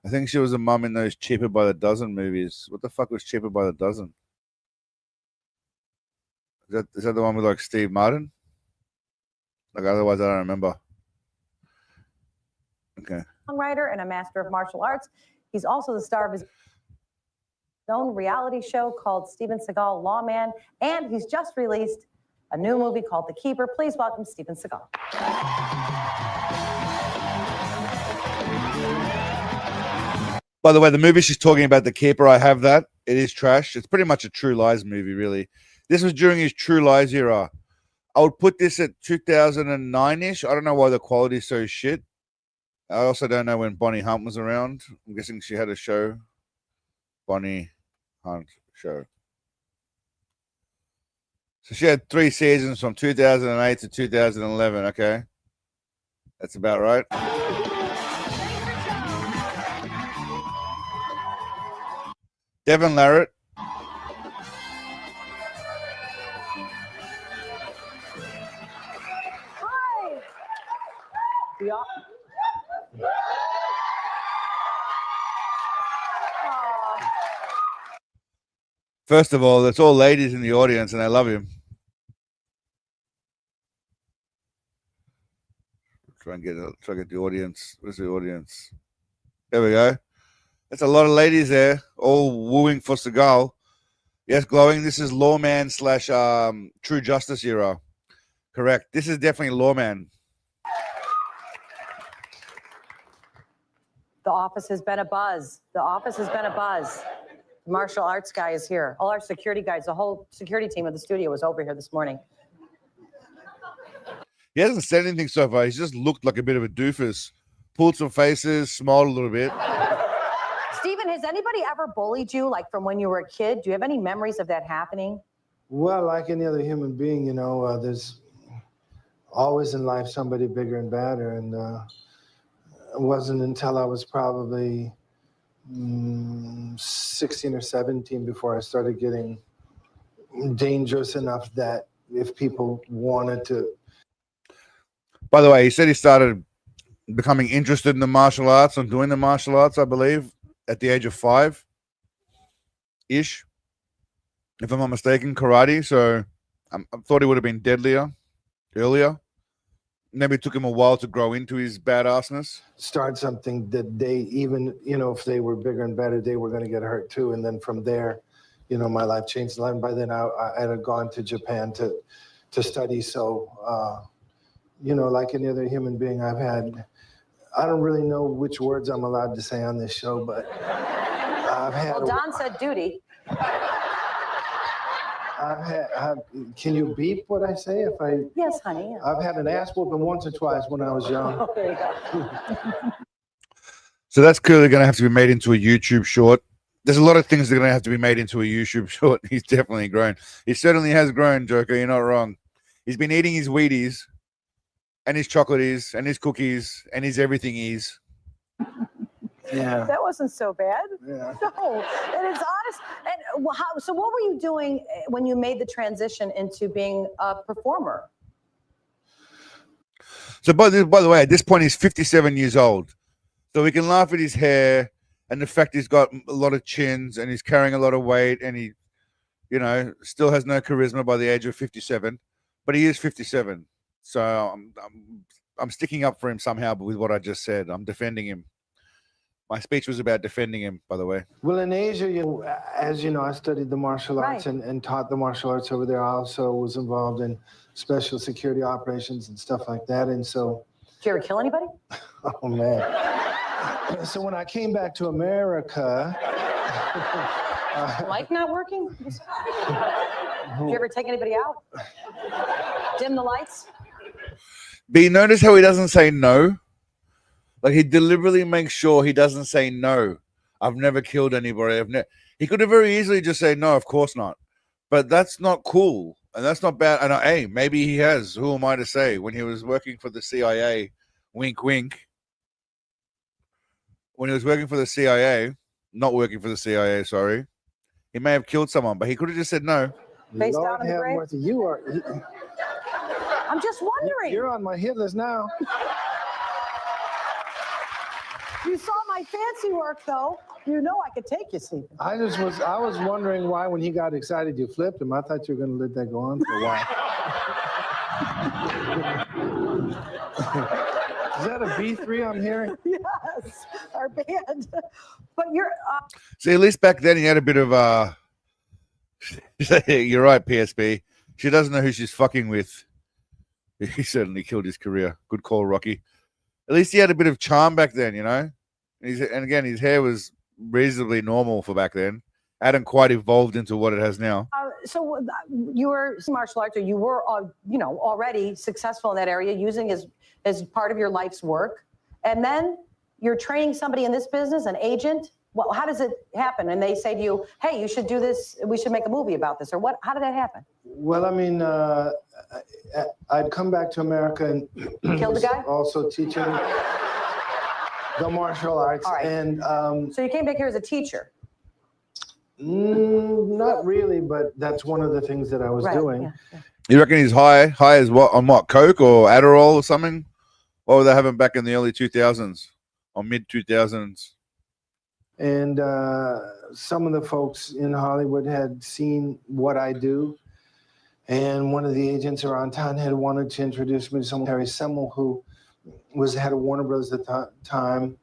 I think she was a mum in those Cheaper by the Dozen movies. What the fuck was Cheaper by the Dozen? Is that the one with like Steve Martin? Like otherwise, I don't remember. Okay. Songwriter and a master of martial arts. He's also the star of his own reality show called Steven Seagal Lawman, and he's just released a new movie called The Keeper. Please welcome Steven Seagal. By the way, the movie she's talking about, The Keeper, I have that. It is trash. It's pretty much a True Lies movie, really. This was during his True Lies era. I would put this at 2009-ish. I don't know why the quality is so shit. I also don't know when Bonnie Hunt was around. I'm guessing she had a show. Bonnie Hunt show. So she had 3 seasons from 2008 to 2011. Okay. That's about right. Devin Larratt. Hi. Yeah. First of all, it's all ladies in the audience, and I love him. Try and get the audience. Where's the audience? There we go. That's a lot of ladies there, all wooing for Seagal. Yes, glowing. This is Lawman / True Justice era. Correct. This is definitely Lawman. The office has been a buzz. The office has been a buzz. The martial arts guy is here. All our security guys, the whole security team of the studio was over here this morning. He hasn't said anything so far. He's just looked like a bit of a doofus. Pulled some faces, smiled a little bit. Stephen, has anybody ever bullied you, like from when you were a kid? Do you have any memories of that happening? Well, like any other human being, there's always in life somebody bigger and badder. And it wasn't until I was probably 16 or 17 before I started getting dangerous enough that if people wanted to. By the way, he said he started becoming interested in the martial arts and doing the martial arts, I believe, at the age of 5-ish, if I'm not mistaken, karate. So I thought he would have been deadlier earlier. Maybe it took him a while to grow into his badassness. Start something that they even, if they were bigger and better, they were going to get hurt too. And then from there, my life changed. And by then I had gone to Japan to study. So, like any other human being, I don't really know which words I'm allowed to say on this show, but I've had. Well, Don said duty. Can you beep what I say if I? Yes, honey. Yeah. I've had an ass whooping once or twice when I was young. Oh, there you go. So that's clearly going to have to be made into a YouTube short. There's a lot of things that are going to have to be made into a YouTube short. He's definitely grown. He certainly has grown, Joker. You're not wrong. He's been eating his Wheaties and his chocolates and his cookies and his everything-ies. Yeah. That wasn't so bad. Yeah. No, and it's honest. And so what were you doing when you made the transition into being a performer? So by the way, at this point, he's 57 years old. So we can laugh at his hair and the fact he's got a lot of chins and he's carrying a lot of weight and he, still has no charisma by the age of 57. But he is 57. So I'm sticking up for him somehow with what I just said. I'm defending him. My speech was about defending him, by the way. Well, in Asia, as you know, I studied the martial arts and taught the martial arts over there. I also was involved in special security operations and stuff like that. And so. Did you ever kill anybody? Oh, man. So when I came back to America. Light not working? Did you ever take anybody out? Dim the lights? But you notice how he doesn't say no? Like, he deliberately makes sure he doesn't say no. I've never killed anybody. He could have very easily just said no, of course not. But that's not cool. And that's not bad. And hey, maybe he has. Who am I to say? When he was working for the CIA, wink, wink. When he was working for the CIA, not working for the CIA, sorry, he may have killed someone, but he could have just said no. Face down in the grave? Martha, you are. I'm just wondering. You're on my hit list now. You saw my my fancy work, though, you know I could take you, Stephen. I was wondering why when he got excited you flipped him. I thought you were going to let that go on for a while. Is that a B3 I'm hearing? Yes, our band. But you're. See, at least back then he had a bit of You're right, PSP. She doesn't know who she's fucking with. He certainly killed his career. Good call, Rocky. At least he had a bit of charm back then, you know. And again, his hair was reasonably normal for back then. Hadn't quite evolved into what it has now. So you were martial arts, or you were, already successful in that area, using as part of your life's work, and then you're training somebody in this business, an agent. Well, how does it happen? And they say to you, "Hey, you should do this. We should make a movie about this," or what? How did that happen? Well, I mean, I'd come back to America and killed the guy. Also teaching the martial arts, All right. and so you came back here as a teacher. Not really, but that's one of the things that I was doing. Yeah. You reckon he's high as what, on what, coke or Adderall or something? What were they having back in the early 2000s or mid 2000s? And some of the folks in Hollywood had seen what I do, and one of the agents around town had wanted to introduce me to someone, Harry Semmel, who was the head of Warner Brothers at the time,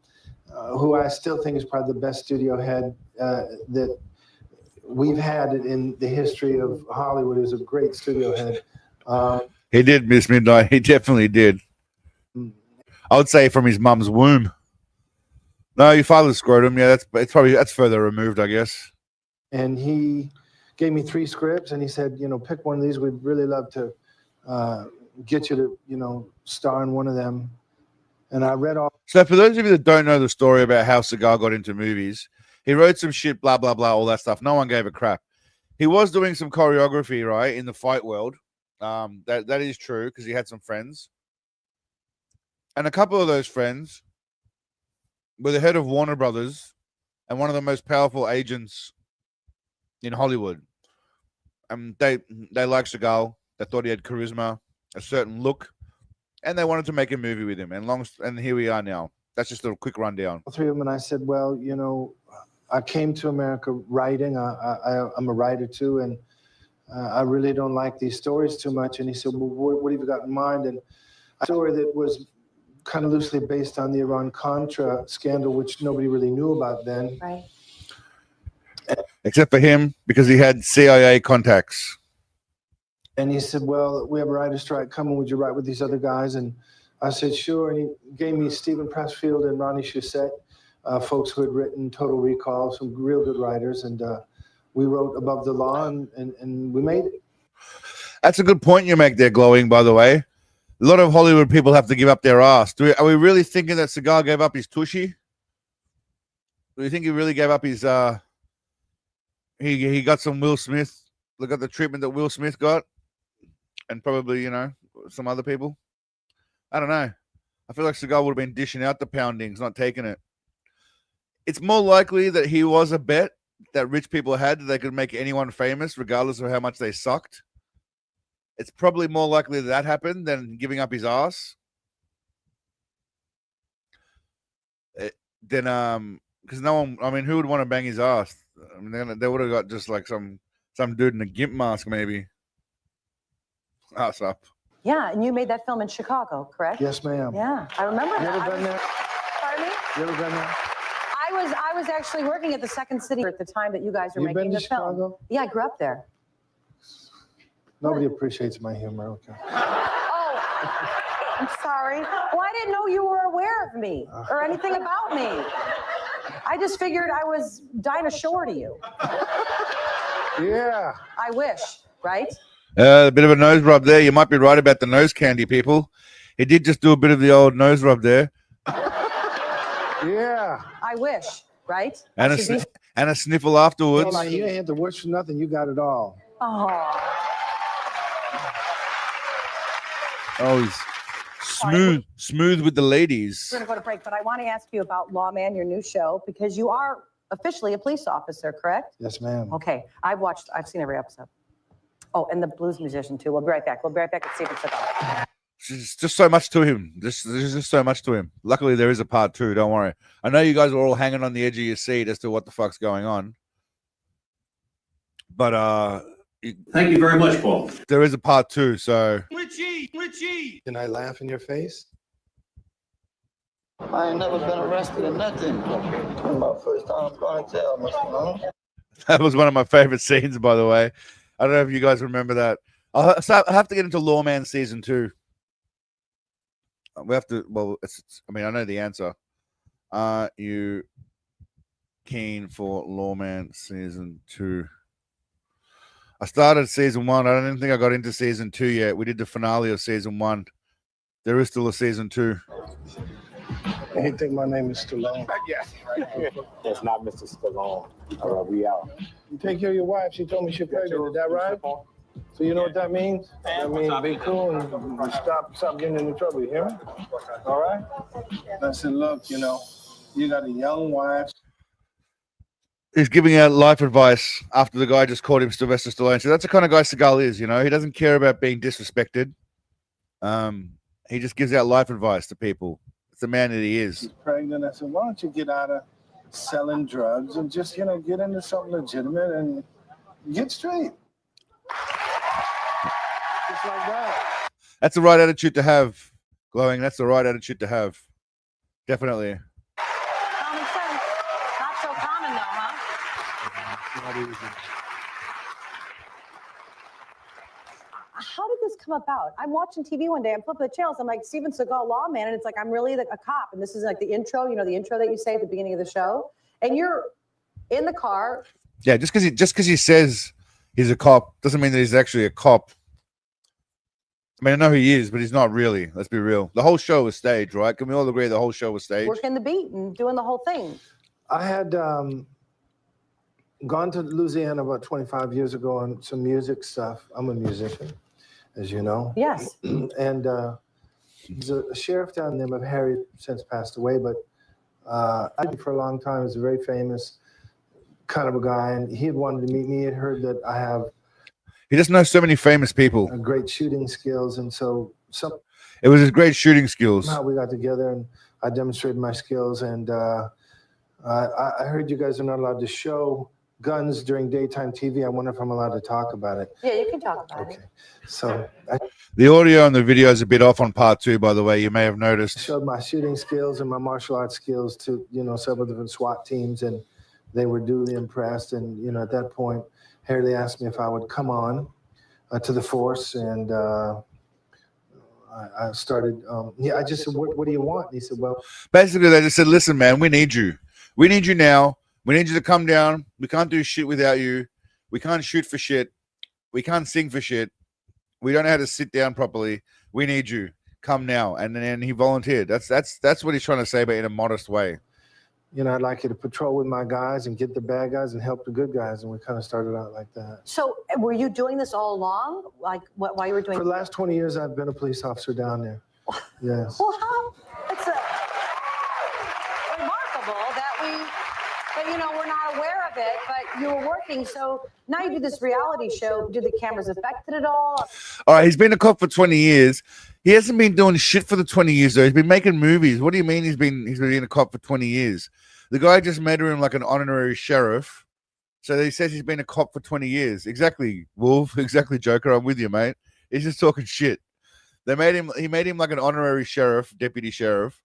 who I still think is probably the best studio head that we've had in the history of Hollywood. Is a great studio head. He did miss Midnight. He definitely did. I would say from his mum's womb. No, your father's scrotum. Yeah, that's further removed, I guess. And he gave me 3 scripts, and he said, pick one of these. We'd really love to get you to, star in one of them. And I read all. So for those of you that don't know the story about how Seagal got into movies, he wrote some shit, blah, blah, blah, all that stuff. No one gave a crap. He was doing some choreography, right, in the fight world. That is true, because he had some friends. And a couple of those friends were the head of Warner Brothers and one of the most powerful agents in Hollywood. They liked Seagal. They thought he had charisma, a certain look, and they wanted to make a movie with him. And here we are now. That's just a quick rundown. 3 of them, and I said, well, I came to America writing. I'm a writer too, and I really don't like these stories too much. And he said, well, what have you got in mind? And a story that was kind of loosely based on the Iran-Contra scandal, which nobody really knew about then. Right. Except for him, because he had CIA contacts. And he said, well, we have a writer's strike coming. Would you write with these other guys? And I said, sure. And he gave me Stephen Pressfield and Ronnie Shusett, folks who had written Total Recall, some real good writers. And we wrote Above the Law, and we made it. That's a good point you make there, Glowing, by the way. A lot of Hollywood people have to give up their ass. Are we really thinking that Seagal gave up his tushy? Do you think he really gave up his... He got some Will Smith. Look at the treatment that Will Smith got. And probably, some other people. I don't know. I feel like Seagal would have been dishing out the poundings, not taking it. It's more likely that he was a bet that rich people had that they could make anyone famous, regardless of how much they sucked. It's probably more likely that happened than giving up his ass. Because no one, who would want to bang his ass? They would have got just like some dude in a gimp mask, maybe. Ass up. Yeah, and you made that film in Chicago, correct? Yes, ma'am. Yeah, I remember that. You ever done that? Pardon me? You ever done that? I was actually working at the Second City at the time that you guys were You've making been the to film. Chicago? Yeah, I grew up there. Nobody appreciates my humor. Okay. Oh, I'm sorry. Well, I didn't know you were aware of me or anything about me. I just figured I was dying ashore to you. Yeah. I wish, right? A bit of a nose rub there. You might be right about the nose candy, people. He did just do a bit of the old nose rub there. Yeah. I wish, right? And a sniffle afterwards. Well, you ain't had to wish for nothing. You got it all. Oh. Oh, he's smooth with the ladies. We're going to go to break, but I want to ask you about Lawman, your new show, because you are officially a police officer, correct? Yes, ma'am. Okay. I've seen every episode. Oh, and the blues musician, too. We'll be right back. We'll be right back at Stephen Seagal. There's just so much to him. There's just so much to him. Luckily, there is a part 2. Don't worry. I know you guys are all hanging on the edge of your seat as to what the fuck's going on. But Thank you very much, Paul. There is a part 2, so Richie. Can I laugh in your face? I ain't never been arrested or nothing. My first time going to jail, Mr. Long. that was one of my favorite scenes, by the way. I don't know if you guys remember that. I have to get into Lawman season 2. We have to. Well, I mean, I know the answer. Are you keen for Lawman season 2? I started season 1. I don't think I got into season 2 yet. We did the finale of season 1. There is still a season 2. You think my name is Stallone? Yes. That's not Mr. Stallone. All right, we out. You take care of your wife. She told me she's pregnant. Is that right? So you know what that means? That means be cool and stop getting into trouble. You hear me? All right? I said, look, you know, you got a young wife. He's giving out life advice after the guy just called him Sylvester Stallone. So that's the kind of guy Seagal is, you know. He doesn't care about being disrespected. He just gives out life advice to people. It's the man that he is. She's pregnant. I said, why don't you get out of selling drugs and just, you know, get into something legitimate and get straight. Just like that. That's the right attitude to have, Glowing. That's the right attitude to have. Definitely. Common sense. Not so common, though, huh? How did this come about? I'm watching TV one day. I'm flipping the channels. I'm like, Steven Seagal, Lawman, and it's like I'm really like a cop. And this is like the intro. You know, the intro that you say at the beginning of the show. And you're in the car. Yeah, just because he says he's a cop doesn't mean that he's actually a cop. I mean, I know who he is, but he's not really. Let's be real. The whole show was staged, right? Can we all agree the whole show was staged? Working the beat and doing the whole thing. I had gone to Louisiana about 25 years ago on some music stuff. I'm a musician, as you know. Yes. And there's a sheriff down there, but Harry since passed away, but I for a long time was a very famous kind of a guy, and he had wanted to meet me. He had heard that I have He just knows so many famous people. great shooting skills, and so It was his great shooting skills. somehow we got together, and I demonstrated my skills, and I heard you guys are not allowed to show guns during daytime TV. I wonder if I'm allowed to talk about it. Yeah, you can talk about it. So The audio and the video is a bit off on part 2, by the way. You may have noticed. showed my shooting skills and my martial arts skills to, you know, several different SWAT teams, and they were duly impressed. And, you know, at that point, Harry asked me if I would come on to the force, and I started, I just said, what do you want? And he said, well, Basically, they just said, listen, man, we need you. We need you now. We need you to come down. We can't do shit without you. We can't shoot for shit. We can't sing for shit. We don't know how to sit down properly. We need you. Come now. And then he volunteered. That's what he's trying to say, but in a modest way. you know, I'd like you to patrol with my guys and get the bad guys and help the good guys. And we kind of started out like that. So were you doing this all along? Like while you were doing? For the last 20 years, I've been a police officer down there. Yes. Well, how? It's remarkable that you know, we're not aware of it, but you were working. So now you do this reality show. Do the cameras affect it at all? All right, he's been a cop for 20 years. He hasn't been doing shit for the 20 years, though. He's been making movies. What do you mean he's been a cop for 20 years? The guy just made him like an honorary sheriff. So he says he's been a cop for 20 years. Exactly, Wolf. Exactly, Joker. I'm with you, mate. He's just talking shit. He made him like an honorary sheriff, deputy sheriff.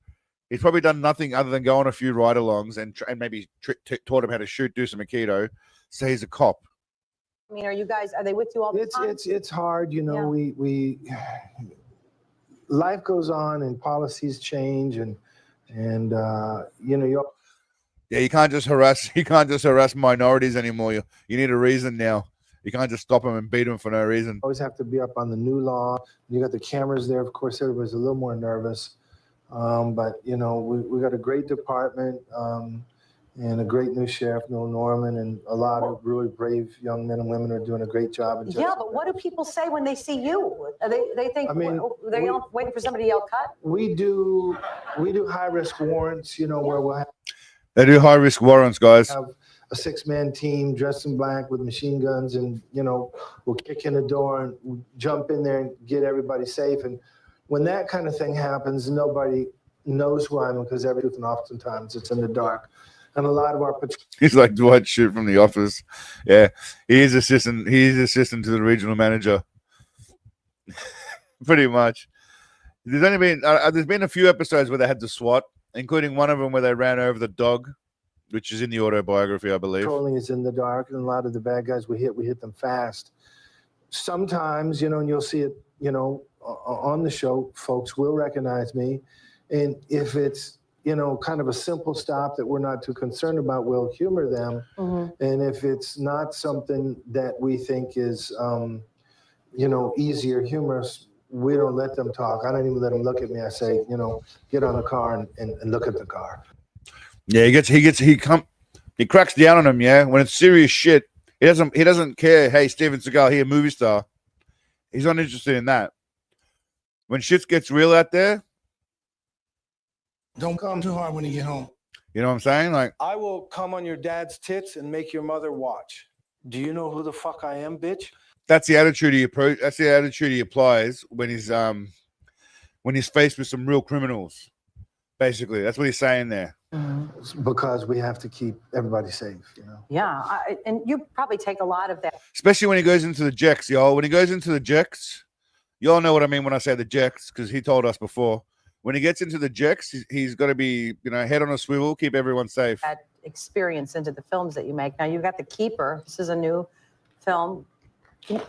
He's probably done nothing other than go on a few ride-alongs and maybe taught him how to shoot, do some Aikido. So he's a cop. I mean, are they with you all the time? It's hard, you know. Yeah. We life goes on and policies change and you know you can't just harass minorities anymore. You need a reason now. You can't just stop them and beat them for no reason. always have to be up on the new law. You got the cameras there. Of course, everybody's a little more nervous. But you know, we got a great department and a great new sheriff, Noel Norman, and a lot of really brave young men and women are doing a great job. Yeah, but what do people say when they see you? They think, I mean, they're waiting for somebody to yell cut? We do high risk warrants, you know, where we'll They do high risk warrants, guys. have a 6-man team dressed in black with machine guns, and you know, we'll kick in the door and we'll jump in there and get everybody safe. And when that kind of thing happens, nobody knows who I am because everything, oftentimes it's in the dark. And a lot of our He's like Dwight Schrute from The Office. Yeah, he's assistant to the regional manager. Pretty much. There's only been there's been a few episodes where they had to SWAT, including one of them where they ran over the dog, which is in the autobiography, I believe. Strolling is in the dark, and a lot of the bad guys we hit them fast. Sometimes, you know, and you'll see it, you know, on the show, folks will recognize me. And if it's, you know, kind of a simple stop that we're not too concerned about, we'll humor them. And if it's not something that we think is, you know, easy or humorous, we don't let them talk. I don't even let them look at me. I say, you know, get on the car and look at the car. Yeah, he cracks down on him. Yeah, when it's serious shit, he doesn't care. Hey, Steven Seagal, here, movie star. He's not interested in that. When shit gets real out there, Don't come too hard when you get home. you know what I'm saying? Like, I will come on your dad's tits and make your mother watch. Do you know who the fuck I am, bitch? that's the attitude he applies when he's faced with some real criminals. Basically, that's what he's saying there. Because we have to keep everybody safe, you know. Yeah, and you probably take a lot of that. Especially when he goes into the jacks, y'all. When he goes into the jacks, y'all know what I mean when I say the jacks, because he told us before. When he gets into the jacks, he's got to be, you know, head on a swivel, keep everyone safe. That experience into the films that you make. Now you've got The Keeper. This is a new film. And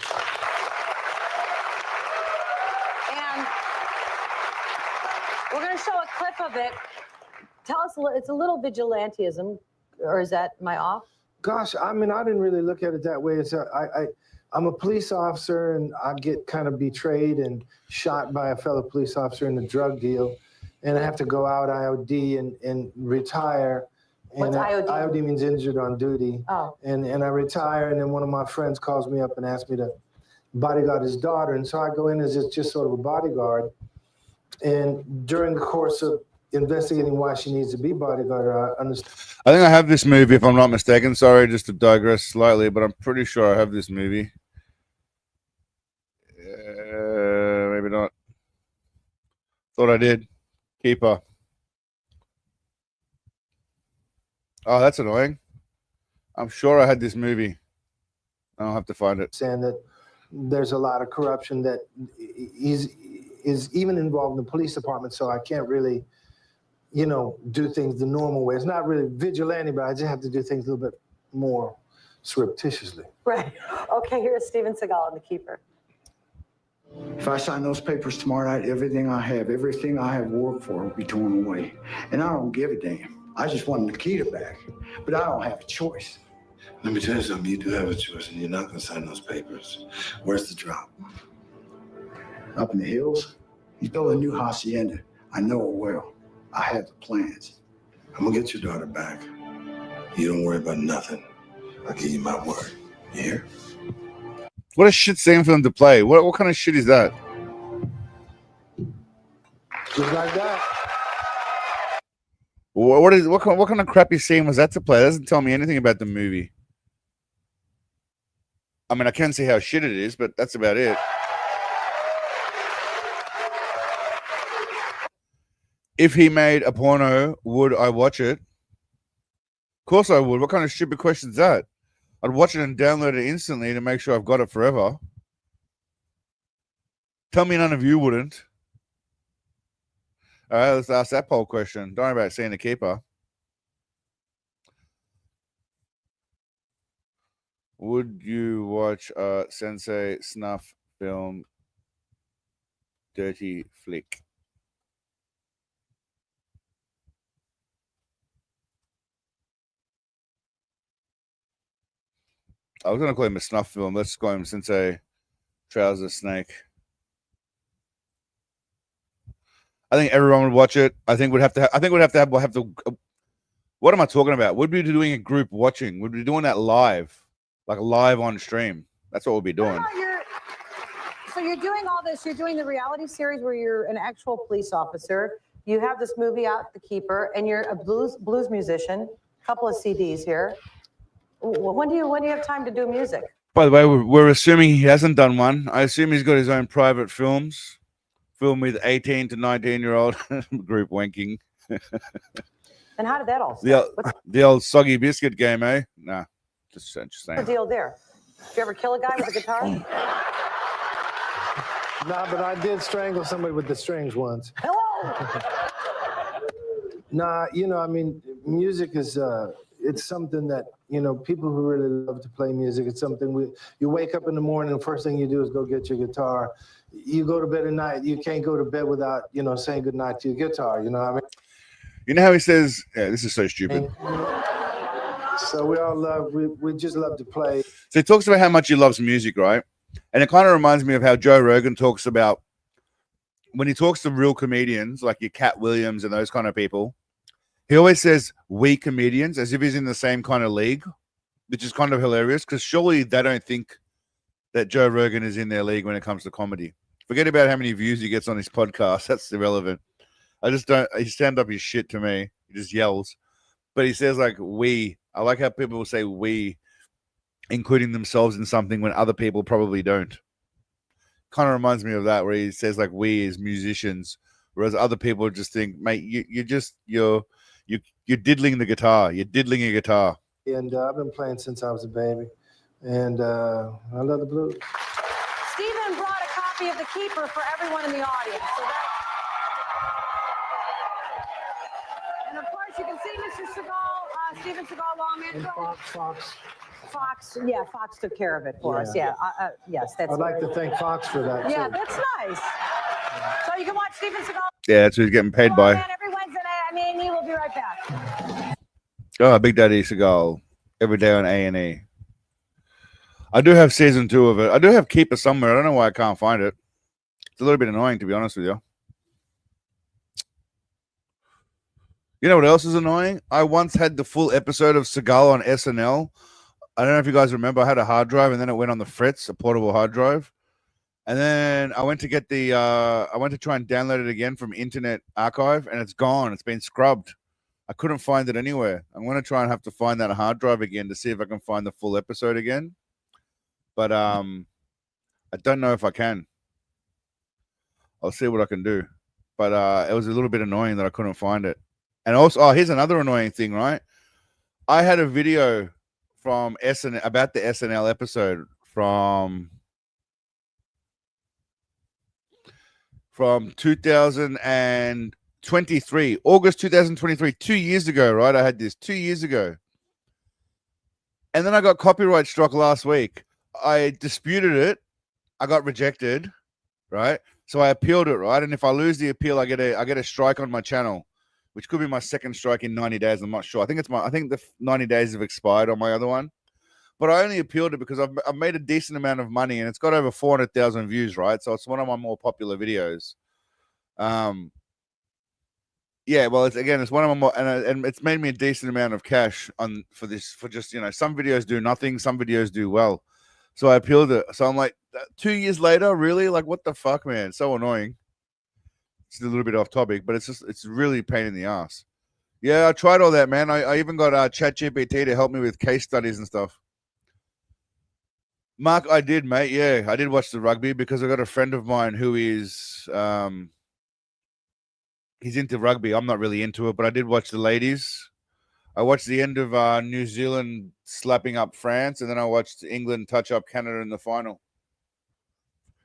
we're going to show a clip of it. Tell us, it's a little vigilantism, or is that, am I off? Gosh, I mean, I didn't really look at it that way. It's I'm a police officer, and I get kind of betrayed and shot by a fellow police officer in a drug deal, and I have to go out IOD and retire. What's IOD? IOD means injured on duty. Oh. And I retire, and then one of my friends calls me up and asks me to bodyguard his daughter, and so I go in as just sort of a bodyguard. And during the course of investigating why she needs to be bodyguard, I understand. I think I have this movie, if I'm not mistaken. Sorry, just to digress slightly, but I'm pretty sure I have this movie. Maybe not. Thought I did. Keeper. Oh, that's annoying. I'm sure I had this movie. I'll have to find it. Saying that there's a lot of corruption that is even involved in the police department, so I can't really, you know, do things the normal way. It's not really vigilante, but I just have to do things a little bit more surreptitiously. Right. Okay, here's Steven Seagal in The Keeper. If I sign those papers tomorrow night, everything I have worked for will be torn away. And I don't give a damn. I just want Nikita back. But I don't have a choice. Let me tell you something. You do have a choice, and you're not going to sign those papers. Where's the drop? Up in the hills, he's building a new hacienda. I know it well. I have the plans. I'm going to get your daughter back. You don't worry about nothing. I'll give you my word. You hear? What a shit scene for them to play. What kind of shit is that? Just like that. What kind of crappy scene was that to play? It doesn't tell me anything about the movie. I mean, I can see how shit it is, but that's about it. If he made a porno, would I watch it? Of course I would. What kind of stupid question is that? I'd watch it and download it instantly to make sure I've got it forever. Tell me none of you wouldn't. All right, let's ask that poll question. Don't worry about seeing The Keeper. Would you watch a Sensei snuff film dirty flick? I was going to call him a snuff film. Let's call him Sensei Trouser Snake. I think everyone would watch it. I think we'd have to. What am I talking about? We'd be doing a group watching. We'd be doing that live, like live on stream. That's what we'll be doing. So you're doing all this. You're doing the reality series where you're an actual police officer. You have this movie out, The Keeper, and you're a blues musician. A couple of CDs here. When do you have time to do music? By the way, we're assuming he hasn't done one. I assume he's got his own private films film with 18 to 19-year-old group wanking. And how did that all start? The old soggy biscuit game, eh? Nah, just saying. What's the deal there? Did you ever kill a guy with a guitar? Nah, but I did strangle somebody with the strings once. Hello. Nah, I mean, music is it's something that, people who really love to play music, it's something you wake up in the morning, the first thing you do is go get your guitar. You go to bed at night, you can't go to bed without, saying goodnight to your guitar, you know what I mean? You know how he says, yeah, this is so stupid. So we just love to play. So he talks about how much he loves music, right? And it kind of reminds me of how Joe Rogan talks about when he talks to real comedians like your Cat Williams and those kind of people. He always says we comedians as if he's in the same kind of league, which is kind of hilarious because surely they don't think that Joe Rogan is in their league when it comes to comedy. Forget about how many views he gets on his podcast. That's irrelevant. I just don't. He stand up his shit to me. He just yells. But he says like we. I like how people will say we, including themselves in something when other people probably don't. Kind of reminds me of that where he says like we as musicians, whereas other people just think, mate, you're diddling the guitar. You're diddling your guitar. And I've been playing since I was a baby. And I love the blues. Stephen brought a copy of The Keeper for everyone in the audience. And of course, you can see Mr. Seagal, Steven Seagal, Lawman. And Fox. Fox took care of it for us. Yes, that's. I'd like to thank Fox for that, too. Yeah, that's nice. So you can watch Steven Seagal. Yeah, that's who he's getting paid by. Every Wednesday night. I mean, we'll be right back. Oh, Big Daddy Seagal every day on A&E. I do have season 2 of it. I do have Keeper somewhere. I don't know why I can't find it. It's a little bit annoying, to be honest with you. You know what else is annoying? I once had the full episode of Seagal on SNL. I don't know if you guys remember. I had a hard drive, and then it went on the Fritz, a portable hard drive. And then I went to get the, I went to try and download it again from Internet Archive, and it's gone. It's been scrubbed. I couldn't find it anywhere. I'm going to try and have to find that hard drive again to see if I can find the full episode again. But I don't know if I can. I'll see what I can do. But it was a little bit annoying that I couldn't find it. And also, here's another annoying thing, right? I had a video from SNL about the SNL episode from 2023, August 2023, 2 years ago, right? I had this 2 years ago. And then I got copyright struck last week. I disputed it. I got rejected, right? So I appealed it, right? And if I lose the appeal, I get a strike on my channel, which could be my second strike in 90 days. I'm not sure. I think the 90 days have expired on my other one. But I only appealed it because I've made a decent amount of money and it's got over 400,000 views, right? So it's one of my more popular videos. Yeah, well, it's one of my more, and it's made me a decent amount of cash for just, some videos do nothing, some videos do well. So I appealed it. So I'm like, 2 years later, really? Like, what the fuck, man? So annoying. It's a little bit off topic, but it's really a pain in the ass. Yeah, I tried all that, man. I even got ChatGPT to help me with case studies and stuff. Mark, I did, mate. Yeah, I did watch the rugby because I got a friend of mine who is, he's into rugby. I'm not really into it, but I did watch the ladies. I watched the end of New Zealand slapping up France, and then I watched England touch up Canada in the final.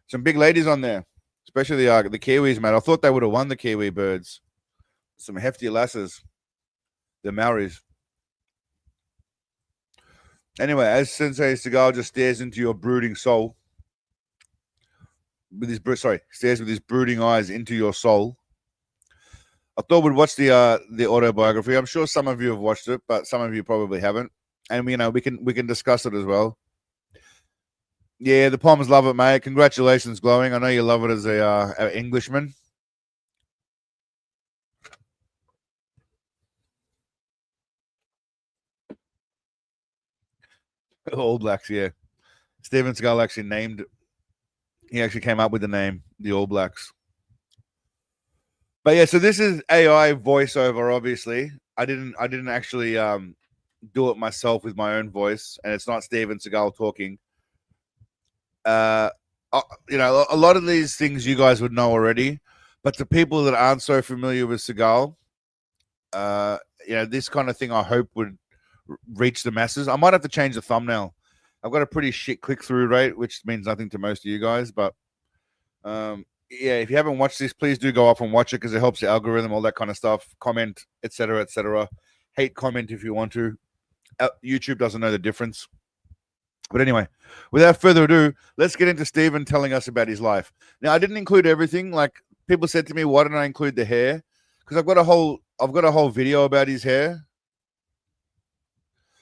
Some big ladies on there, especially the Kiwis, mate. I thought they would have won the Kiwi birds. Some hefty lasses, the Maoris. Anyway, as Sensei Seagal just stares into your brooding soul, stares with his brooding eyes into your soul, I thought we'd watch the autobiography. I'm sure some of you have watched it, but some of you probably haven't. And we can discuss it as well. Yeah, the Poms love it, mate. Congratulations, Glowing. I know you love it as a Englishman. All Blacks, yeah. Steven Seagal actually he actually came up with the name, the All Blacks. But yeah, so this is AI voiceover, obviously. I didn't actually do it myself with my own voice, and it's not Steven Seagal talking. A lot of these things you guys would know already. But to people that aren't so familiar with Seagal, this kind of thing I hope would reach the masses. I might have to change the thumbnail. I've got a pretty shit click-through rate, which means nothing to most of you guys. But if you haven't watched this, please do go off and watch it because it helps the algorithm, all that kind of stuff. Comment, etc., etc. Hate comment if you want to. YouTube doesn't know the difference. But anyway, without further ado, let's get into Stephen telling us about his life. Now, I didn't include everything. Like people said to me, why didn't I include the hair? Because I've got a whole video about his hair.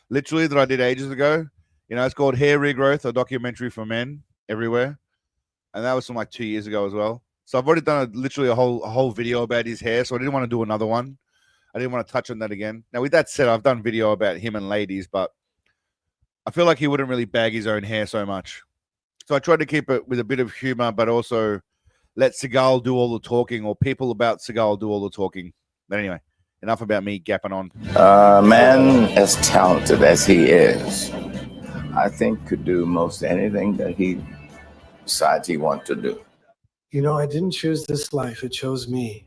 Literally that I did ages ago. It's called Hair Regrowth, a documentary for men everywhere. And that was from like 2 years ago as well. So I've already done literally a whole video about his hair. So I didn't want to do another one. I didn't want to touch on that again. Now, with that said, I've done video about him and ladies, but I feel like he wouldn't really bag his own hair so much. So I tried to keep it with a bit of humor, but also let Seagal do all the talking, or people about Seagal do all the talking. But anyway, enough about me gapping on. A man as talented as he is, I think could do most anything that he decides he wants to do. I didn't choose this life, it chose me.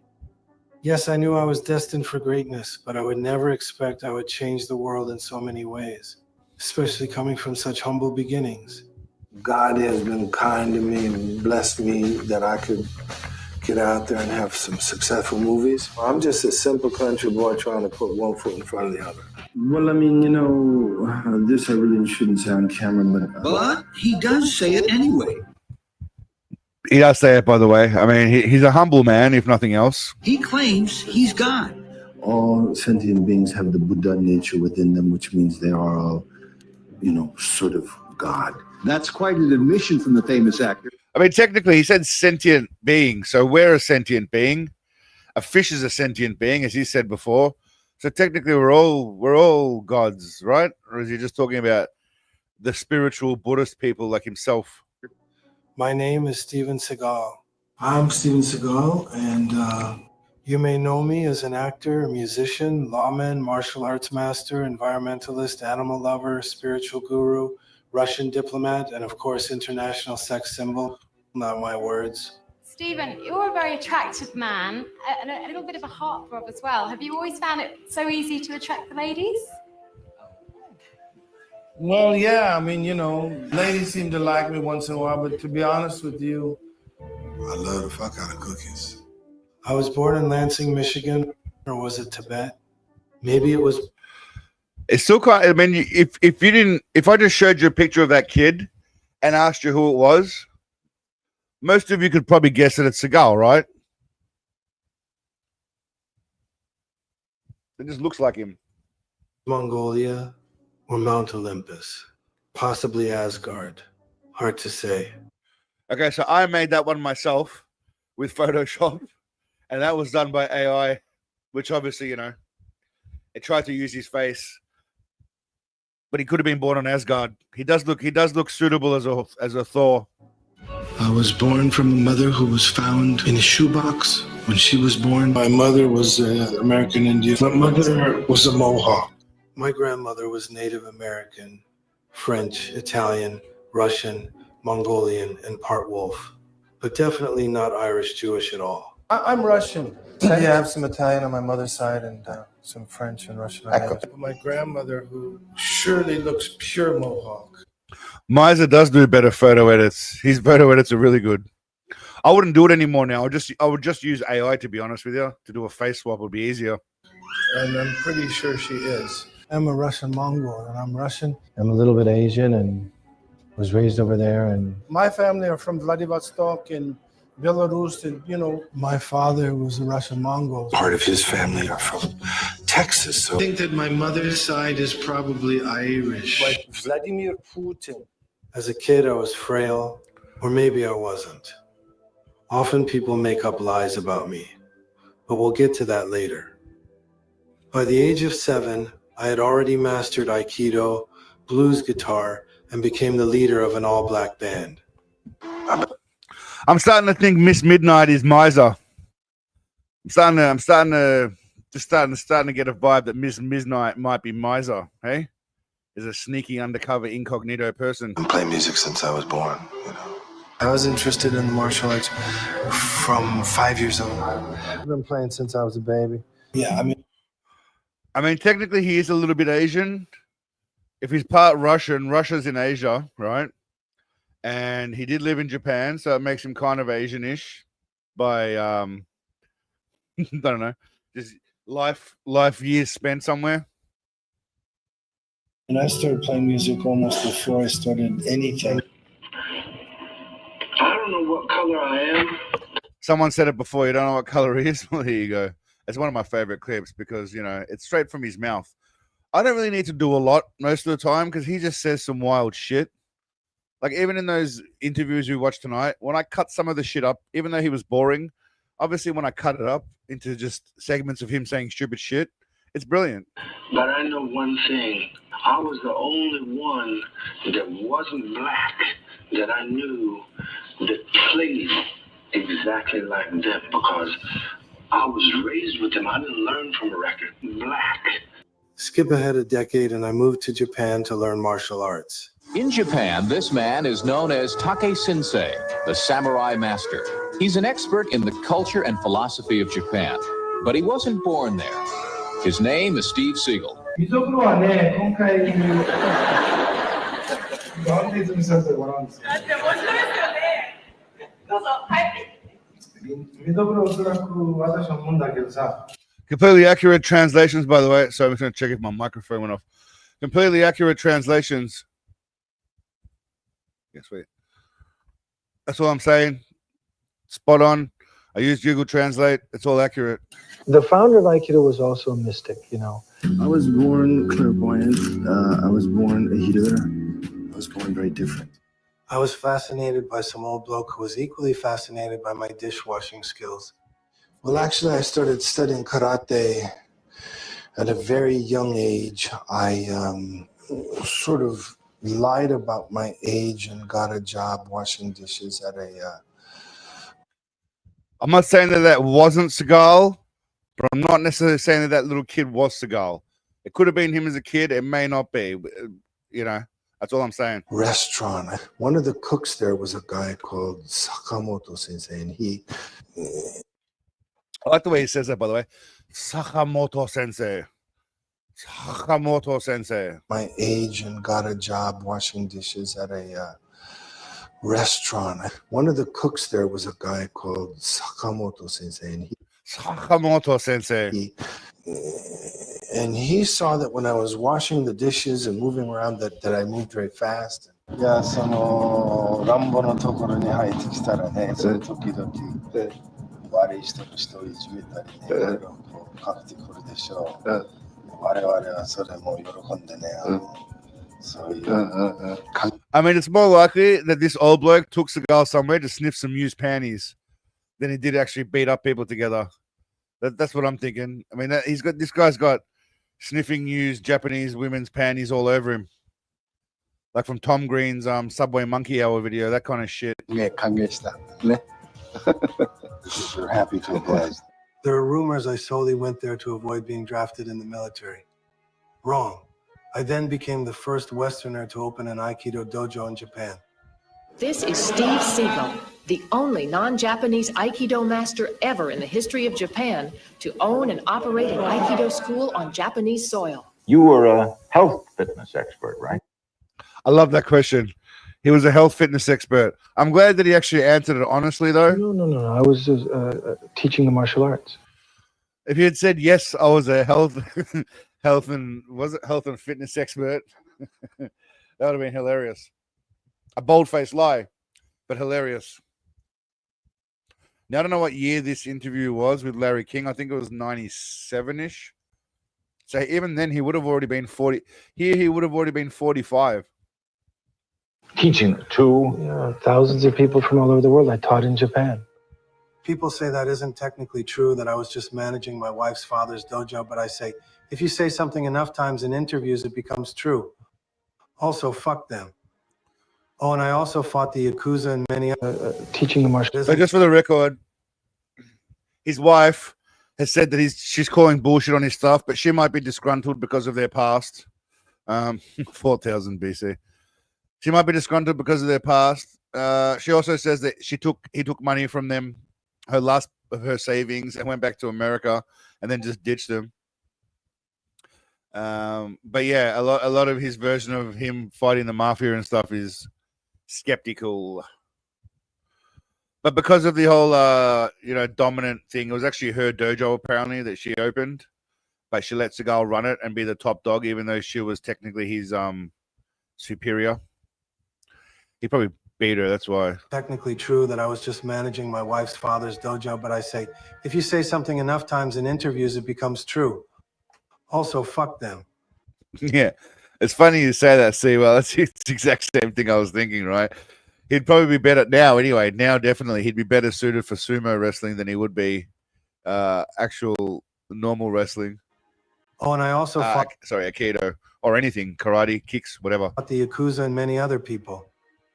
Yes, I knew I was destined for greatness, but I would never expect I would change the world in so many ways, especially coming from such humble beginnings. God has been kind to me and blessed me that I could get out there and have some successful movies. I'm just a simple country boy trying to put one foot in front of the other. Well, I mean, this I really shouldn't say on camera, but he does say it anyway. He does say it, by the way. I mean, he's a humble man, if nothing else. He claims he's God. All sentient beings have the Buddha nature within them, which means they are all, sort of God. That's quite an admission from the famous actor. I mean, technically, he said sentient being. So we're a sentient being. A fish is a sentient being, as he said before. So technically, we're all gods, right? Or is he just talking about the spiritual Buddhist people like himself? My name is Steven Seagal. I'm Steven Seagal, and you may know me as an actor, musician, lawman, martial arts master, environmentalist, animal lover, spiritual guru, Russian diplomat, and of course, international sex symbol. Not my words. Stephen, you're a very attractive man and a little bit of a heartthrob as well. Have you always found it so easy to attract the ladies? Well, yeah, I mean, ladies seem to like me once in a while, but to be honest with you, I love the fuck out of cookies. I was born in Lansing, Michigan, or was it Tibet? Maybe it was. It's still quite. I mean, if I just showed you a picture of that kid and asked you who it was, most of you could probably guess that it's Seagal, right? It just looks like him. Mongolia or Mount Olympus, possibly Asgard. Hard to say. Okay, so I made that one myself with Photoshop, and that was done by AI, which obviously, it tried to use his face, but he could have been born on Asgard. He does look suitable as a Thor. I was born from a mother who was found in a shoebox when she was born. My mother was American Indian. My mother was a Mohawk. My grandmother was Native American, French, Italian, Russian, Mongolian, and part wolf, but definitely not Irish Jewish at all. I'm Russian. Yeah, I have some Italian on my mother's side and some French and Russian. My grandmother, who surely looks pure Mohawk. Miser does do better photo edits. His photo edits are really good. I wouldn't do it anymore now. I would just use AI, to be honest with you. To do a face swap would be easier. And I'm pretty sure she is. I'm a Russian Mongol, and I'm Russian. I'm a little bit Asian and was raised over there. And my family are from Vladivostok and Belarus, and my father was a Russian Mongol. Part of his family are from Texas, so I think that my mother's side is probably Irish. Like Vladimir Putin. As a kid, I was frail, or maybe I wasn't. Often people make up lies about me, but we'll get to that later. By the age of 7, I had already mastered Aikido, blues guitar, and became the leader of an all-black band. I'm starting to think Miss Midnight is Miser. I'm starting to get a vibe that Miss Midnight might be Miser. Hey, is a sneaky undercover incognito person. I play music since I was born. I was interested in the martial arts from 5 years old. I've been playing since I was a baby. Yeah, I mean, technically, he is a little bit Asian. If he's part Russian, Russia's in Asia, right? And he did live in Japan, so it makes him kind of Asian-ish by I don't know, just life years spent somewhere. And I started playing music almost before I started anything. I don't know what color I am. Someone said it before, you don't know what color he is. Well, here you go. It's one of my favorite clips because, you know, it's straight from his mouth. I don't really need to do a lot most of the time because he just says some wild shit. Like, even in those interviews we watched tonight, when I cut some of the shit up, even though he was boring, obviously when I cut it up into just segments of him saying stupid shit, it's brilliant. But I know one thing. I was the only one that wasn't black that I knew that played exactly like them because I was raised with them. I didn't learn from a record. Black. Skip ahead a decade and I moved to Japan to learn martial arts. In Japan, this man is known as Take Sensei, the samurai master. He's an expert in the culture and philosophy of Japan, but he wasn't born there. His name is Steve Seagal. 見どころはね、今回なんで泉先生ご覧ですか。だって面白いですよね。どうぞ、はい。見どころおそらく私は思うんだけどさ。Completely accurate translations, by the way. So I'm just going to check if my microphone went off. Completely accurate translations. Yeah, sweet. That's all I'm saying. Spot on. I used Google Translate. It's all accurate. The founder of Aikido was also a mystic, you know. I was born clairvoyant. I was born a healer. I was born very different. I was fascinated by some old bloke who was equally fascinated by my dishwashing skills. Well, actually, I started studying karate at a very young age. I sort of lied about my age and got a job washing dishes at a... I'm not saying that wasn't Seagal, but I'm not necessarily saying that little kid was Seagal. It could have been him as a kid. It may not be. You know, that's all I'm saying. Restaurant. One of the cooks there was a guy called Sakamoto Sensei, and he... I like the way he says that, by the way. Sakamoto Sensei. Sakamoto Sensei. My age and got a job washing dishes at a restaurant. One of the cooks there was a guy called Sakamoto Sensei, and he... Sakamoto Sensei. And he saw that when I was washing the dishes and moving around that I moved very fast. Yeah, その乱暴のところに入ってきたらね、その時々悪い人の人をいじめたりね、いろいろこうかけてくるでしょう。我々はそれも喜んでね、そういう。I mean, it's more likely that this old bloke took Seagal somewhere to sniff some used panties than he did actually beat up people together. That's what I'm thinking. I mean, this guy's got sniffing used Japanese women's panties all over him, like from Tom Green's Subway Monkey Hour video, that kind of shit. We're happy to oblige. There are rumors I solely went there to avoid being drafted in the military. Wrong. I then became the first Westerner to open an Aikido dojo in Japan. This is Steve Seagal, the only non-Japanese Aikido master ever in the history of Japan to own and operate an Aikido school on Japanese soil. You were a health fitness expert, right? I love that question. He was a health fitness expert. I'm glad that he actually answered it honestly, though. No. I was just, teaching the martial arts. If he had said, yes, I was a health and fitness expert, that would have been hilarious. A bold-faced lie, but hilarious. Now, I don't know what year this interview was with Larry King. I think it was 97-ish. So even then, he would have already been 40. Here, he would have already been 45. Teaching to thousands of people from all over the world. I taught in Japan. People say that isn't technically true, that I was just managing my wife's father's dojo, but I say, if you say something enough times in interviews, it becomes true. Also, fuck them. Oh, and I also fought the Yakuza and many teaching the martial arts. So just for the record, his wife has said that she's calling bullshit on his stuff, but she might be disgruntled because of their past. 4000 BC. She might be disgruntled because of their past. She also says that he took money from them, her last of her savings, and went back to America, and then just ditched them. But yeah, a lot of his version of him fighting the mafia and stuff is skeptical. But because of the whole dominant thing, it was actually her dojo apparently that she opened, but she let Seagal run it and be the top dog, even though she was technically his superior. He probably beat her, that's why. Technically true that I was just managing my wife's father's dojo, but I say, if you say something enough times in interviews, it becomes true. Also, fuck them. Yeah, it's funny you say that. See, well, that's the exact same thing I was thinking, right? He'd probably be better now anyway. Now, definitely, he'd be better suited for sumo wrestling than he would be actual normal wrestling. Oh, and I also fought Aikido or anything, karate, kicks, whatever. the Yakuza and many other people.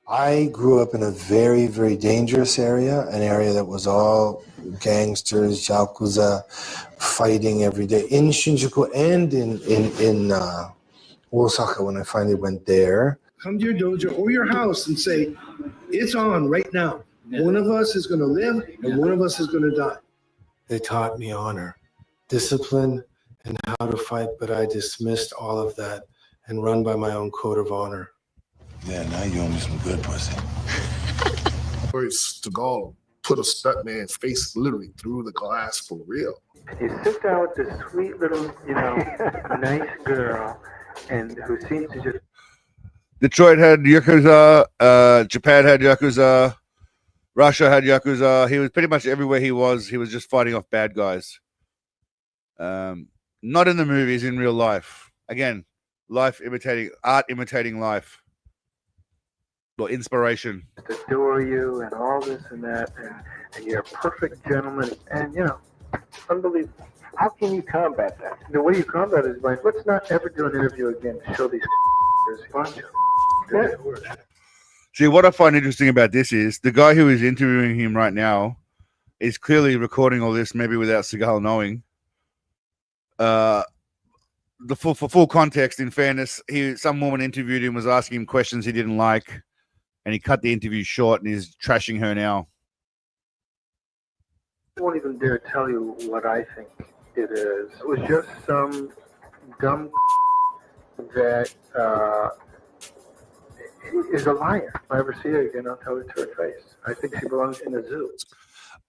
I grew up in a very, very dangerous area, an area that was all gangsters, Yakuza, fighting every day in Shinjuku and in Osaka when I finally went there. Come to your dojo or your house and say, it's on right now. One of us is going to live and one of us is going to die. They taught me honor, discipline, and how to fight, but I dismissed all of that and run by my own code of honor. Yeah, now you owe me some good pussy. Seagal put a stuntman's face literally through the glass for real. You sit down with this sweet little, nice girl, and who seems to just. Detroit had Yakuza, Japan had Yakuza, Russia had Yakuza. He was pretty much everywhere he was just fighting off bad guys. Not in the movies, in real life. Again, art imitating life. Or inspiration. Adore you and all this and that, and you're a perfect gentleman, and unbelievable. How can you combat that? The way you combat it is by, let's not ever do an interview again to show these there's a bunch of See, what I find interesting about this is the guy who is interviewing him right now is clearly recording all this, maybe without Seagal knowing. For full context, in fairness, some woman interviewed him, was asking him questions he didn't like, and he cut the interview short and is trashing her now. I won't even dare tell you what I think it is. It was just some dumb that is a liar. If I ever see her again, I'll tell it to her face. I think she belongs in a zoo.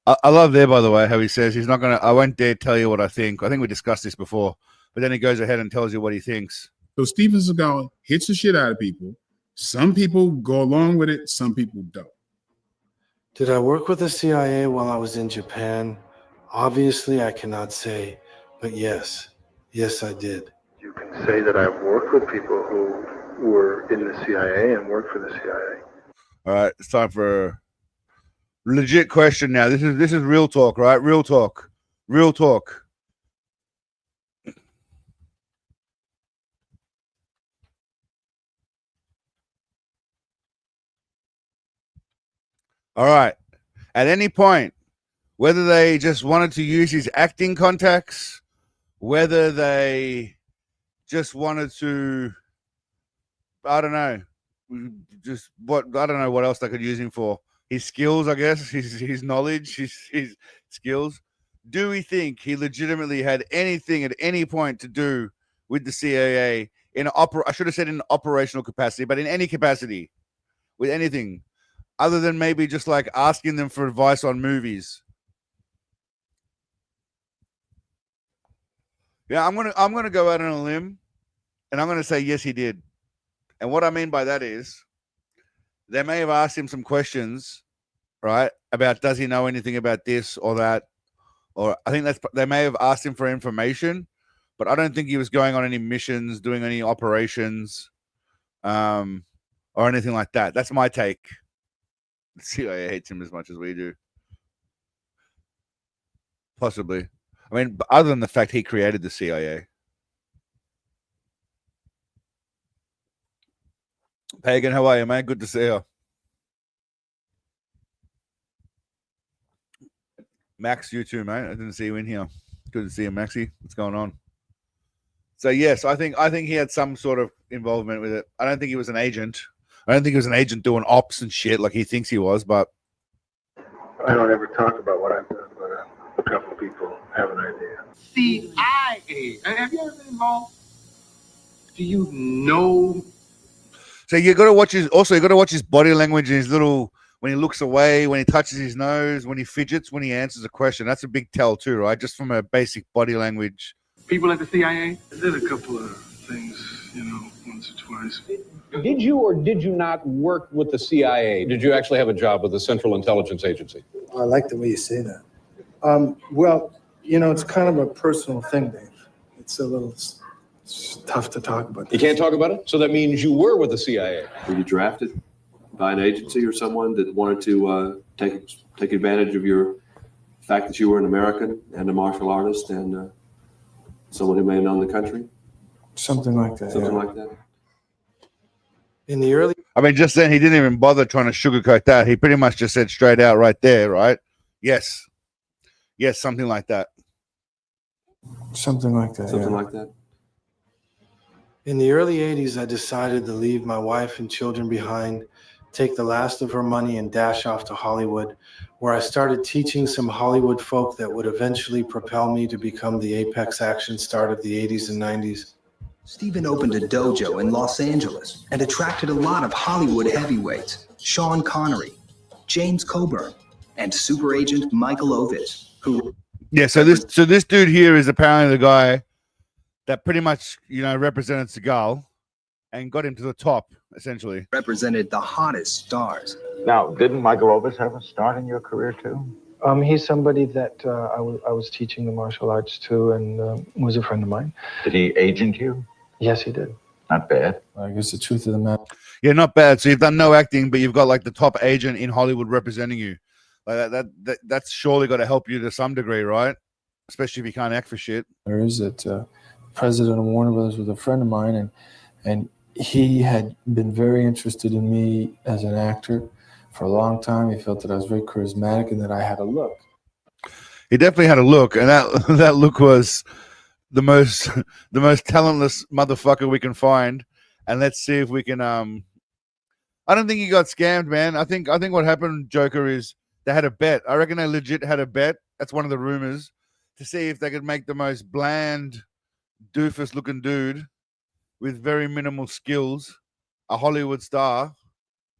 I love there, by the way, how he says he's not going to, I won't dare tell you what I think. I think we discussed this before, but then he goes ahead and tells you what he thinks. So Steven Seagal hits the shit out of people. Some people go along with it, some people don't. Did I work with the CIA while I was in Japan? Obviously, I cannot say, but yes, I did. You can say that I've worked with people who were in the CIA and worked for the CIA. All right, it's time for a legit question now. This is real talk, right? Real talk. All right. At any point, whether they just wanted to use his acting contacts, whether they just wanted to, I don't know, I don't know what else they could use him for. His skills, I guess, his knowledge, his skills. Do we think he legitimately had anything at any point to do with the CIA I should have said in operational capacity, but in any capacity, with anything? Other than maybe just like asking them for advice on movies. Yeah, I'm gonna go out on a limb, and I'm gonna say yes, he did. And what I mean by that is, they may have asked him some questions, right, about does he know anything about this or that, or I think they may have asked him for information, but I don't think he was going on any missions, doing any operations, or anything like that. That's my take. The CIA hates him as much as we do. Possibly. I mean, other than the fact he created the CIA. Pagan, how are you, man? Good to see you. Max, you too, mate. I didn't see you in here. Good to see you, Maxie. What's going on? So yes, I think he had some sort of involvement with it. I don't think he was an agent. I don't think he was an agent doing ops and shit like he thinks he was, but I don't ever talk about what I've done, but a couple of people have an idea. CIA. Have you ever been involved? Do you know? so you got to watch his body language and his little, when he looks away, when he touches his nose, when he fidgets, when he answers a question. That's a big tell too, right? Just from a basic body language. People at the CIA? I did a couple of things, once or twice. Did you or did you not work with the CIA? Did you actually have a job with the Central Intelligence Agency? I like the way you say that. Well, it's kind of a personal thing, Dave. It's a little it's tough to talk about. You can't talk about it? So that means you were with the CIA. Were you drafted by an agency or someone that wanted to take advantage of your fact that you were an American and a martial artist and someone who may have known the country? Something like that. Something like that. In the early, I mean, just then he didn't even bother trying to sugarcoat that. He pretty much just said straight out right there, right? Yes, something like that. something like that. Something like that. In the early 80s, I decided to leave my wife and children behind, take the last of her money and dash off to Hollywood, where I started teaching some Hollywood folk that would eventually propel me to become the apex action star of the 80s and 90s. Stephen opened a dojo in Los Angeles and attracted a lot of Hollywood heavyweights, Sean Connery, James Coburn, and super agent Michael Ovitz, who... Yeah, so this dude here is apparently the guy that pretty much, represented Seagal and got him to the top, essentially. represented the hottest stars. Now, didn't Michael Ovitz have a start in your career too? He's somebody that I was teaching the martial arts to and was a friend of mine. Did he agent you? Yes, he did. Not bad. I guess the truth of the matter. Yeah, not bad. So you've done no acting, but you've got like the top agent in Hollywood representing you. Like that's surely got to help you to some degree, right? Especially if you can't act for shit. There is that president of Warner Brothers was a friend of mine, and he had been very interested in me as an actor for a long time. He felt that I was very charismatic and that I had a look. He definitely had a look, and that look was the most talentless motherfucker we can find. And let's see if we can. I don't think he got scammed, man. I think what happened, Joker, is they had a bet. I reckon they legit had a bet. That's one of the rumors, to see if they could make the most bland, doofus-looking dude with very minimal skills a Hollywood star.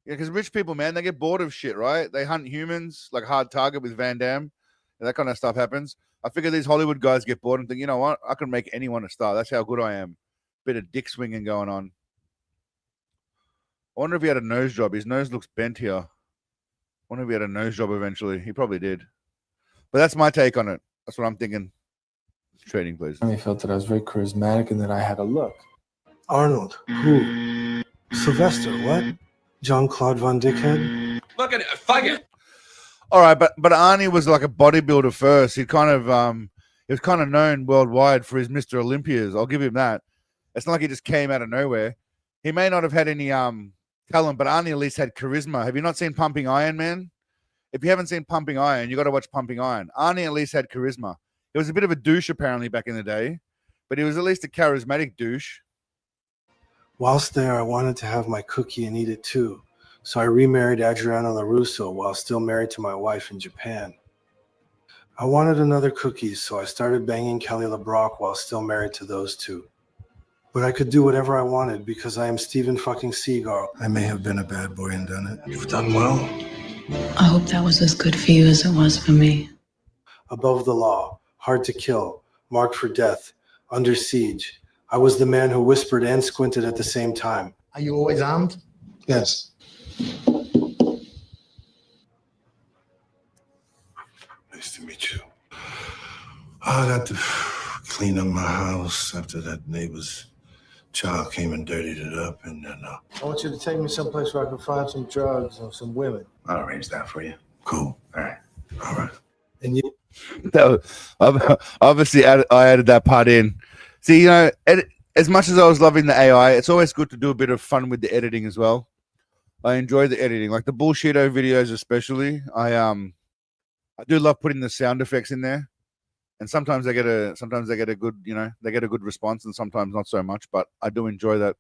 Yeah, because rich people, man, they get bored of shit, right? They hunt humans, like Hard Target with Van Damme. And that kind of stuff happens. I figure these Hollywood guys get bored and think, you know what? I can make anyone a star. That's how good I am. Bit of dick swinging going on. I wonder if he had a nose job. His nose looks bent here. I wonder if he had a nose job eventually. He probably did. But that's my take on it. That's what I'm thinking. Trading, please. He felt that I was very charismatic and that I had a look. Arnold. Who? Sylvester. What? Jean-Claude Van Dickhead? Look at it. Fuck it. All right, but Arnie was like a bodybuilder first. He was kind of known worldwide for his Mr. Olympias. I'll give him that. It's not like he just came out of nowhere. He may not have had any talent, but Arnie at least had charisma. Have you not seen Pumping Iron, man? If you haven't seen Pumping Iron, you got to watch Pumping Iron. Arnie at least had charisma. He was a bit of a douche apparently back in the day, but he was at least a charismatic douche. Whilst there, I wanted to have my cookie and eat it too. So I remarried Adriana LaRusso while still married to my wife in Japan. I wanted another cookie, so I started banging Kelly LeBrock while still married to those two. But I could do whatever I wanted because I am Steven fucking Seagal. I may have been a bad boy and done it. You've done well. I hope that was as good for you as it was for me. Above the law, hard to kill, marked for death, under siege. I was the man who whispered and squinted at the same time. Are you always armed? Yes. Nice to meet you. I got to clean up my house after that neighbor's child came and dirtied it up, and then I want you to take me someplace where I can find some drugs or some women. I'll arrange that for you. Cool. All right. And you? Obviously, I added that part in. See, as much as I was loving the AI, it's always good to do a bit of fun with the editing as well. I enjoy the editing, like the bullshito videos especially. I do love putting the sound effects in there, and sometimes they get a good, they get a good response, and sometimes not so much. But I do enjoy that.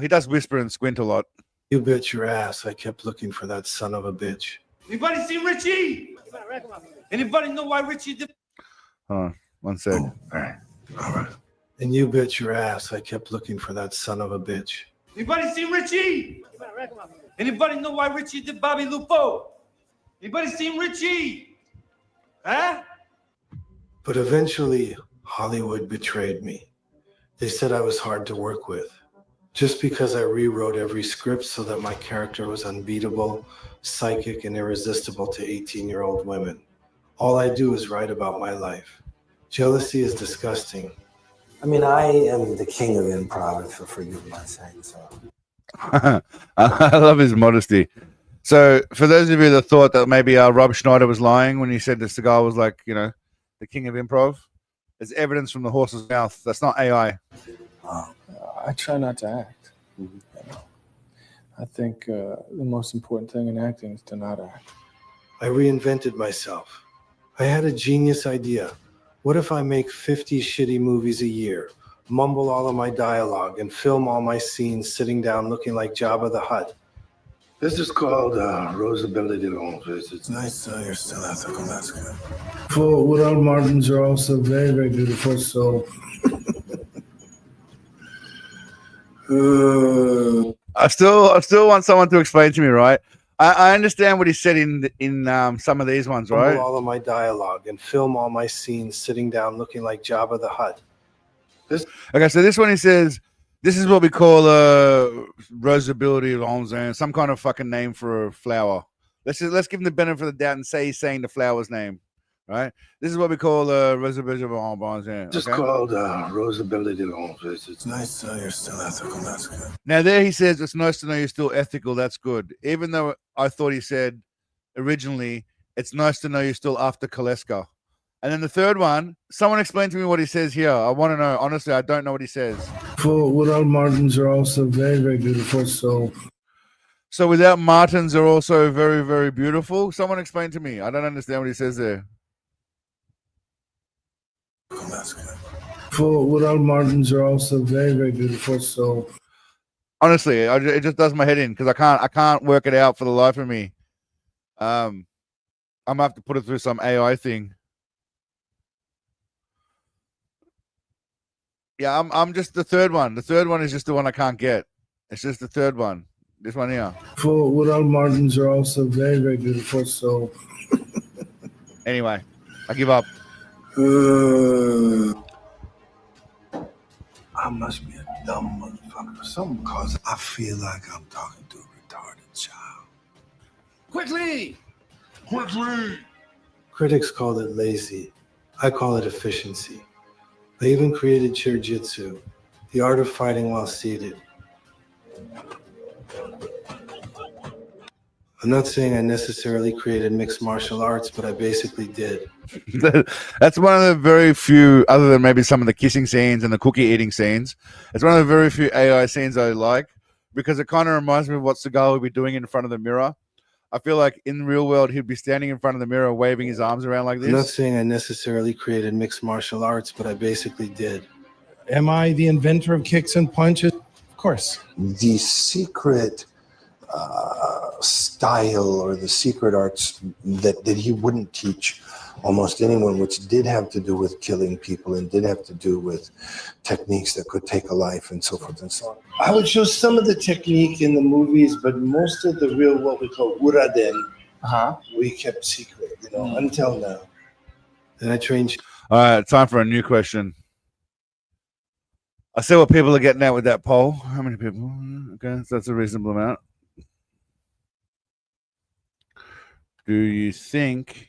He does whisper and squint a lot. You bet your ass I kept looking for that son of a bitch. Anybody see Richie? Anybody know why Richie did? Hold on, one sec. All right. And you bet your ass I kept looking for that son of a bitch. Anybody see Richie? Anybody know why Richie did Bobby Lupo? Anybody seen Richie? Huh? But eventually, Hollywood betrayed me. They said I was hard to work with. Just because I rewrote every script so that my character was unbeatable, psychic, and irresistible to 18-year-old women. All I do is write about my life. Jealousy is disgusting. I mean, I am the king of improv, if you'll forgive my saying so. I love his modesty. So, for those of you that thought that maybe Rob Schneider was lying when he said that Seagal was like, you know, the king of improv, there's evidence from the horse's mouth. That's not AI. I try not to act. You know. I think the most important thing in acting is to not act. I reinvented myself. I had a genius idea. What if I make 50 shitty movies a year, mumble all of my dialogue, and film all my scenes sitting down looking like Jabba the Hutt? This is called rosability l'envers. It's nice you're still ethical. That's good. Full Woodall Martins are also very, very beautiful. So I still want someone to explain to me, right? I understand what he said in some of these ones, right? All of my dialogue and film all my scenes sitting down looking like Jabba the Hutt. Okay, so this one he says, this is what we call rosability lonzan, some kind of fucking name for a flower. Let's give him the benefit of the doubt and say he's saying the flower's name, right? This is what we call rosability lonzan. Just called rosability l'envers. It's nice you're still ethical. That's good. Now there he says it's nice to know you're still ethical. That's good. Even though I thought he said originally it's nice to know you're still after Kaleska. And then the third one, someone explain to me what he says here. I want to know. Honestly, I don't know what he says. full Woodall Martins are also very, very beautiful. So without Martins are also very, very beautiful. Someone explain to me. I don't understand what he says there. Full Woodall Martins are also very, very beautiful. So Honestly, it just does my head in because I can't work it out for the life of me. I'm gonna have to put it through some AI thing. Yeah, I'm just the third one. The third one is just the one I can't get. It's just the third one. This one here. full Woodall Martins are also very, very beautiful. So Anyway, I give up. I must be a dumb motherfucker or something because I feel like I'm talking to a retarded child. Quickly! Quickly! Critics called it lazy. I call it efficiency. I even created Jitsu, the art of fighting while seated. I'm not saying I necessarily created mixed martial arts, but I basically did. That's one of the very few, other than maybe some of the kissing scenes and the cookie eating scenes, it's one of the very few AI scenes I like because it kind of reminds me of what Seagal would be doing in front of the mirror. I feel like in the real world, he'd be standing in front of the mirror, waving his arms around like this. I'm not saying I necessarily created mixed martial arts, but I basically did. am I the inventor of kicks and punches? Of course. The secret style or the secret arts that he wouldn't teach almost anyone, which did have to do with killing people and did have to do with techniques that could take a life and so forth and so on. I would show some of the technique in the movies, but most of the real, what we call uraden, we kept secret, until now. And I trained. All right, time for a new question. I see what people are getting at with that poll. How many people? Okay, so that's a reasonable amount. Do you think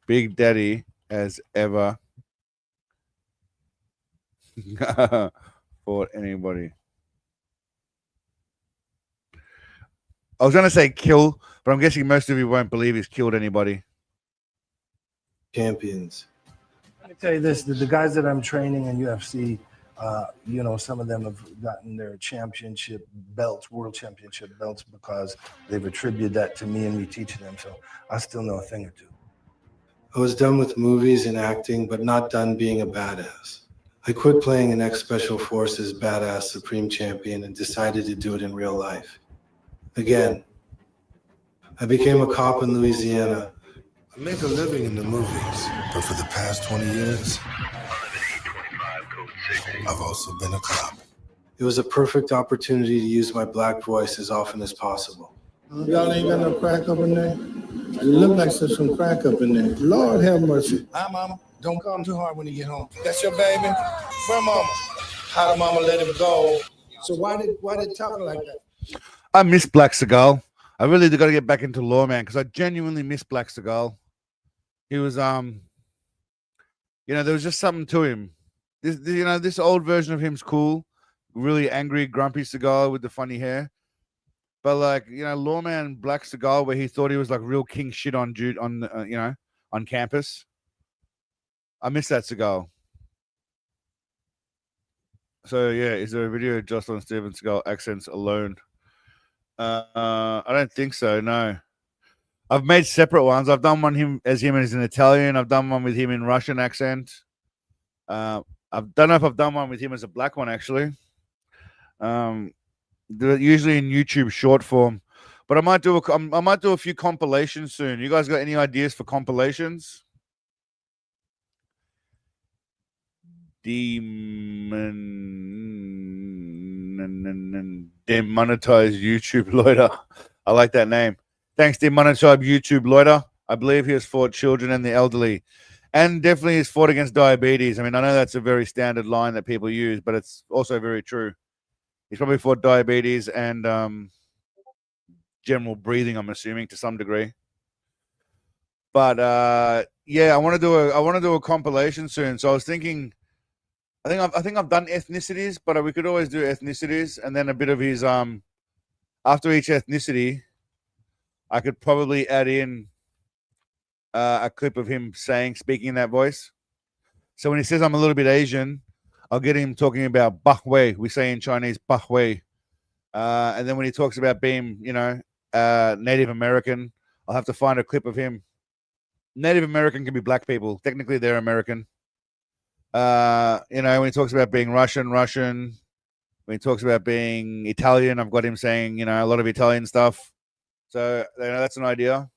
Big Daddy has ever fought anybody? I was going to say kill, but I'm guessing most of you won't believe he's killed anybody. Champions. Let me tell you this, the guys that I'm training in UFC, some of them have gotten their championship belts, world championship belts, because they've attributed that to me and me teaching them. So I still know a thing or two. I was done with movies and acting, but not done being a badass. I quit playing an ex-Special Forces badass Supreme Champion and decided to do it in real life. Again, I became a cop in Louisiana. I make a living in the movies, but for the past 20 years, I've also been a cop. It was a perfect opportunity to use my black voice as often as possible. Y'all ain't got no crack up in there? You look like there's some crack up in there. Lord have mercy. Hi, Mama. Don't come too hard when you get home. That's your baby? Where Mama? How did Mama let him go? So why did talk like that? I miss Black Seagal. I really got to get back into Lawman because I genuinely miss Black Seagal. He was, there was just something to him. This old version of him's cool. Really angry, grumpy Seagal with the funny hair. But Lawman, Black Seagal, where he thought he was like real king shit on campus. I miss that Seagal. So yeah, is there a video of Jocelyn Steven Seagal accents alone? I don't think so. No, I've made separate ones. I've done one as him as an Italian. I've done one with him in Russian accent. I don't know if I've done one with him as a black one actually. They're usually in YouTube short form, but I might do a few compilations soon. You guys got any ideas for compilations? Demonetized YouTube loiter. I like that name. Thanks, demonetized YouTube loiter. I believe he has fought children and the elderly, and definitely has fought against diabetes. I mean, I know that's a very standard line that people use, but it's also very true. He's probably fought diabetes and general breathing, I'm assuming, to some degree. But yeah, I want to do a compilation soon. So I was thinking, I think I've done ethnicities, but we could always do ethnicities and then a bit of his after each ethnicity, I could probably add in a clip of him speaking in that voice. So when he says I'm a little bit Asian, I'll get him talking about Bahwei. We say in Chinese Bahwei. And then when he talks about being, Native American, I'll have to find a clip of him. Native American can be black people. Technically, they're American. When he talks about being Russian. When he talks about being Italian, I've got him saying, a lot of Italian stuff. So, that's an idea.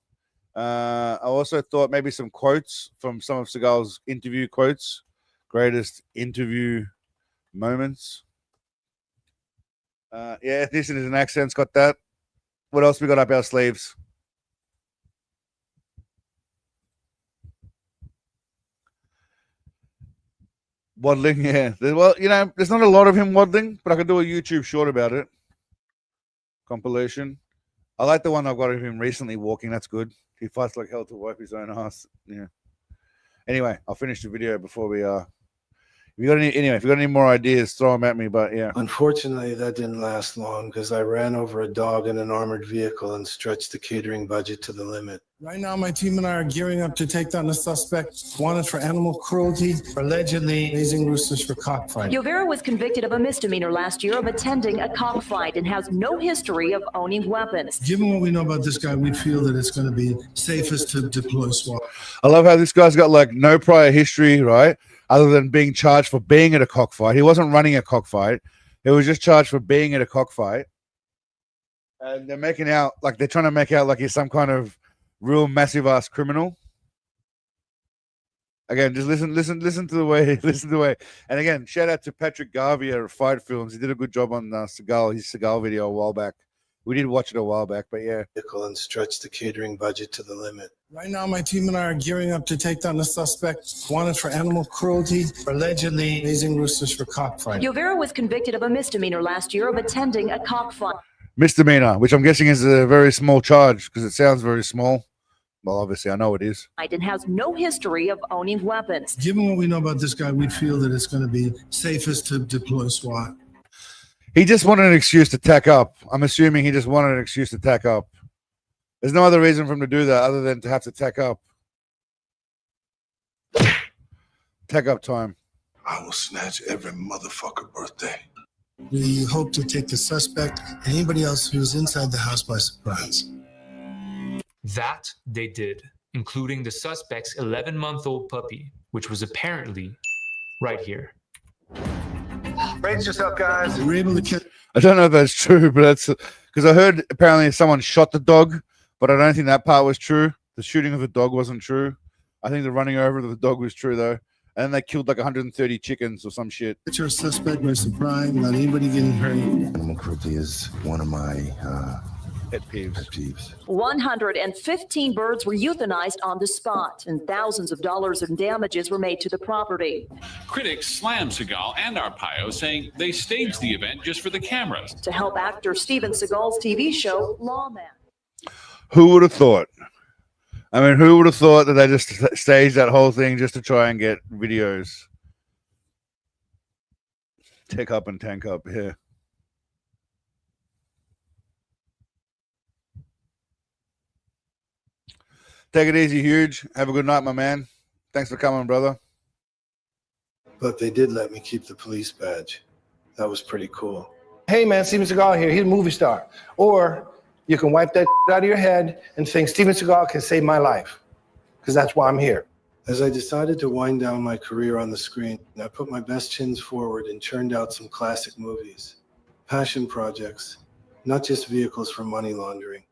I also thought maybe some quotes from some of Seagal's interview quotes. Greatest interview moments. Yeah, this is an accent's got that. What else we got up our sleeves? Waddling, yeah. Well, there's not a lot of him waddling, but I could do a YouTube short about it. Compilation. I like the one I've got of him recently walking. That's good. He fights like hell to wipe his own ass. Yeah. Anyway, I'll finish the video before we if you got any more ideas, throw them at me. But yeah. Unfortunately, that didn't last long because I ran over a dog in an armored vehicle and stretched the catering budget to the limit. Right now, my team and I are gearing up to take down the suspect wanted for animal cruelty, allegedly raising roosters for cockfighting. Yovera was convicted of a misdemeanor last year of attending a cockfight and has no history of owning weapons. Given what we know about this guy, we feel that it's going to be safest to deploy SWAT. I love how this guy's got like no prior history, right? Other than being charged for being at a cockfight. He wasn't running a cockfight. He was just charged for being at a cockfight. And they're trying to make out like he's some kind of real massive ass criminal. Again, just listen to the way. And again, shout out to Patrick Garvey at Fight Films. He did a good job on Seagal, his Seagal video a while back. We did watch it a while back, but yeah. And stretch the catering budget to the limit. Right now, my team and I are gearing up to take down the suspect wanted for animal cruelty, allegedly raising roosters for cockfighting. Yovera was convicted of a misdemeanor last year of attending a cockfight. Misdemeanor, which I'm guessing is a very small charge because it sounds very small. Well, obviously, I know it is. And has no history of owning weapons. Given what we know about this guy, we feel that it's going to be safest to deploy SWAT. He just wanted an excuse to tack up. I'm assuming he just wanted an excuse to tack up. There's no other reason for him to do that other than to have to tack up. Tack up time. I will snatch every motherfucker birthday. We hope to take the suspect and anybody else who's inside the house by surprise. That they did, including the suspect's 11-month-old puppy, which was apparently right here. Brace yourself, guys. We were able to catch. I don't know if that's true, but that's because I heard apparently someone shot the dog, but I don't think that part was true. The shooting of the dog wasn't true. I think the running over of the dog was true though. And then they killed like 130 chickens or some shit. Your suspect by surprise, not anybody getting hurt. Animal cruelty is one of my pet peeves. 115 birds were euthanized on the spot, and thousands of dollars in damages were made to the property. Critics slam Seagal and Arpaio, saying they staged the event just for the cameras. To help actor Steven Seagal's TV show, Lawman. Who would have thought? I mean, who would have thought that they just staged that whole thing just to try and get videos? Tech up and tank up here. Take it easy, Huge. Have a good night, my man. Thanks for coming, brother. But they did let me keep the police badge. That was pretty cool. Hey, man, Steven Seagal here. He's a movie star. Or you can wipe that out of your head and think Steven Seagal can save my life, because that's why I'm here. As I decided to wind down my career on the screen, I put my best chins forward and churned out some classic movies. Passion projects, not just vehicles for money laundering.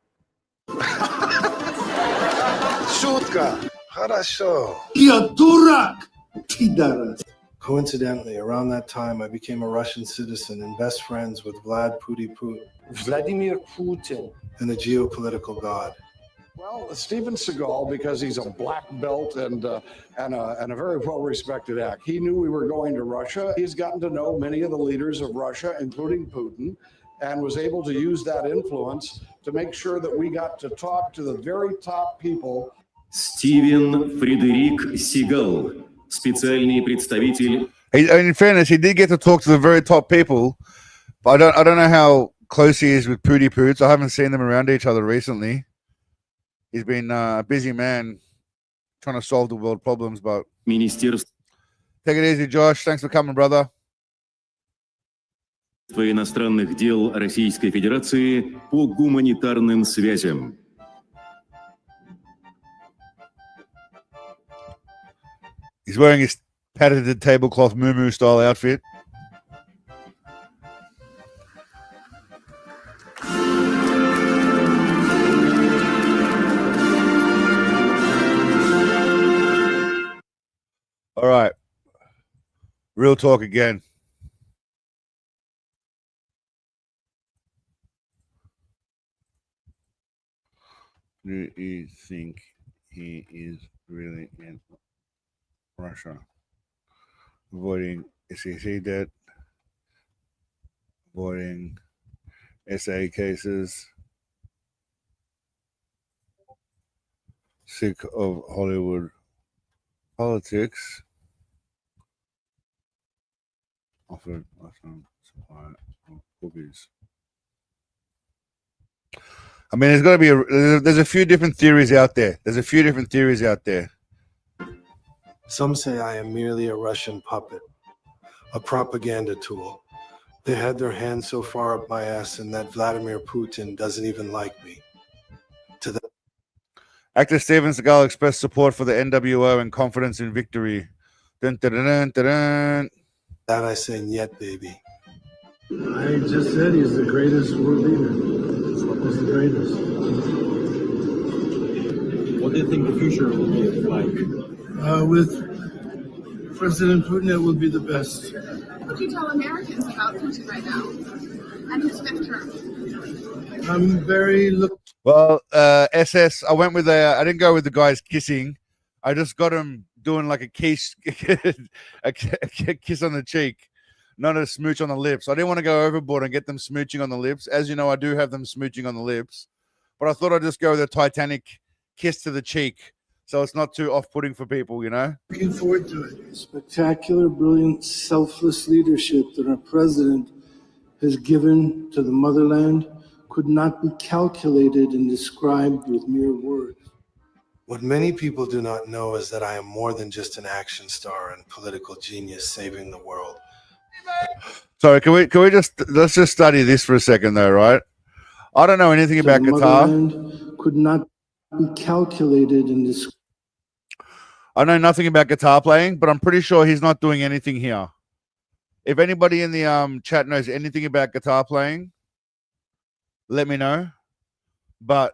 Шутка. Хорошо. Я дурак. Пидорас. Coincidentally, around that time, I became a Russian citizen and best friends with Putin. Vladimir Putin. And a geopolitical god. Well, Steven Seagal, because he's a black belt and a very well-respected act, he knew we were going to Russia. He's gotten to know many of the leaders of Russia, including Putin, and was able to use that influence to make sure that we got to talk to the very top people. Стивен Фредерик Сигал, специальный представитель. In fairness, he did get to talk to the very top people, but I don't know how close he is with Pooty Poots. I haven't seen them around each other recently. He's been a busy man trying to solve the world problems, but Министерство take it easy, Josh. Thanks for coming, brother. иностранных дел Российской Федерации по гуманитарным связям. He's wearing his patented tablecloth moo style outfit. All right. Real talk again. Do you think he is really in Russia? Avoiding SEC debt, avoiding SA cases, sick of Hollywood politics, offered supply of cookies. I mean, there's got to be there's a few different theories out there. Some say I am merely a Russian puppet, a propaganda tool. They had their hands so far up my ass and that Vladimir Putin doesn't even like me. To the Actor Steven Seagal expressed support for the NWO and confidence in victory. Dun, dun, dun, dun, dun. That I say niet, baby. I just said he's the greatest world leader. He's the greatest. What do you think the future will be like? With President Putin, it will be the best. What do you tell Americans about Putin right now and his fifth term? I'm very Well, SS. I went with I didn't go with the guys kissing. I just got him doing like a kiss, a kiss on the cheek, not a smooch on the lips. I didn't want to go overboard and get them smooching on the lips. As you know, I do have them smooching on the lips, but I thought I'd just go with a Titanic kiss to the cheek, so it's not too off-putting for people, you know. Looking forward to it. Spectacular, brilliant, selfless leadership that our president has given to the motherland could not be calculated and described with mere words. What many people do not know is that I am more than just an action star and political genius saving the world. Sorry, can we let's just study this for a second though, right? I don't know anything about guitar. Could not be calculated and described. I know nothing about guitar playing, but I'm pretty sure he's not doing anything here. If anybody in the chat knows anything about guitar playing, let me know. But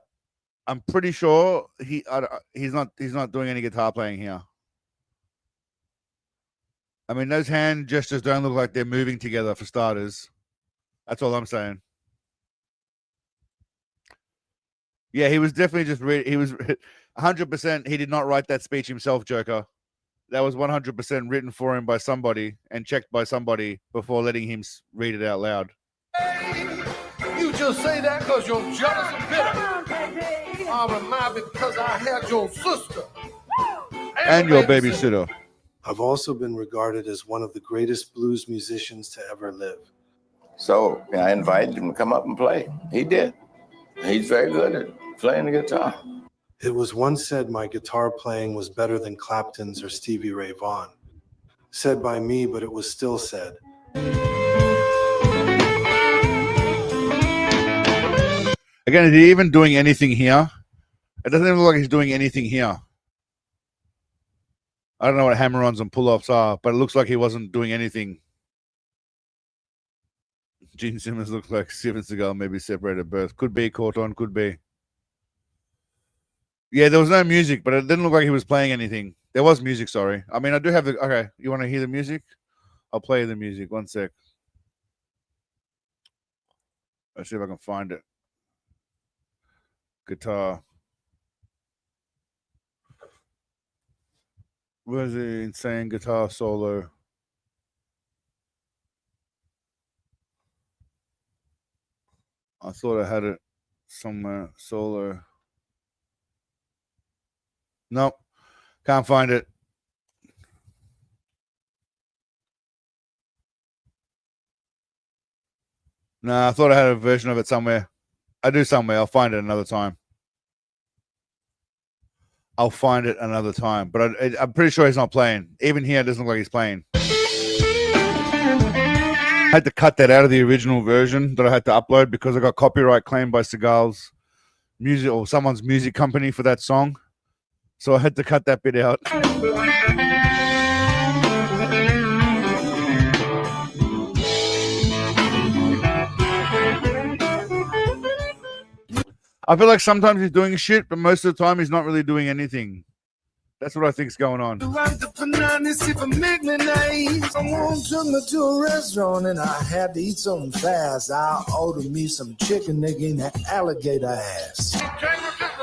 I'm pretty sure he's not doing any guitar playing here. I mean, those hand gestures don't look like they're moving together for starters. That's all I'm saying. Yeah, he was definitely just he was 100%. He did not write that speech himself, Joker. That was 100% written for him by somebody and checked by somebody before letting him read it out loud. You just say that because you're jealous and bitter. I'm reminded because I had your sister. And your babysitter. I've also been regarded as one of the greatest blues musicians to ever live. So I invited him to come up and play. He did. He's very good at playing the guitar. It was once said my guitar playing was better than Clapton's or Stevie Ray Vaughan. Said by me, but it was still said. Again, is he even doing anything here? It doesn't even look like he's doing anything here. I don't know what hammer-ons and pull-offs are, but it looks like he wasn't doing anything. Gene Simmons looks like Steven Seagal maybe separated at birth. Could be, Corton, could be. Yeah, there was no music, but it didn't look like he was playing anything. There was music, sorry. I mean, I do have the... Okay, you want to hear the music? I'll play the music. One sec. Let's see if I can find it. Guitar. Where's the insane guitar solo? I thought I had it somewhere. Solo. Nope. Can't find it. No, I thought I had a version of it somewhere. I do somewhere. I'll find it another time. I'll find it another time. But I'm pretty sure he's not playing. Even here, it doesn't look like he's playing. I had to cut that out of the original version that I had to upload because I got copyright claimed by Seagal's music or someone's music company for that song. So I had to cut that bit out. I feel like sometimes he's doing shit, but most of the time he's not really doing anything. That's what I think's going on. Someone took me to a restaurant and I had to eat something fast. I ordered me some chicken, they gave me alligator ass.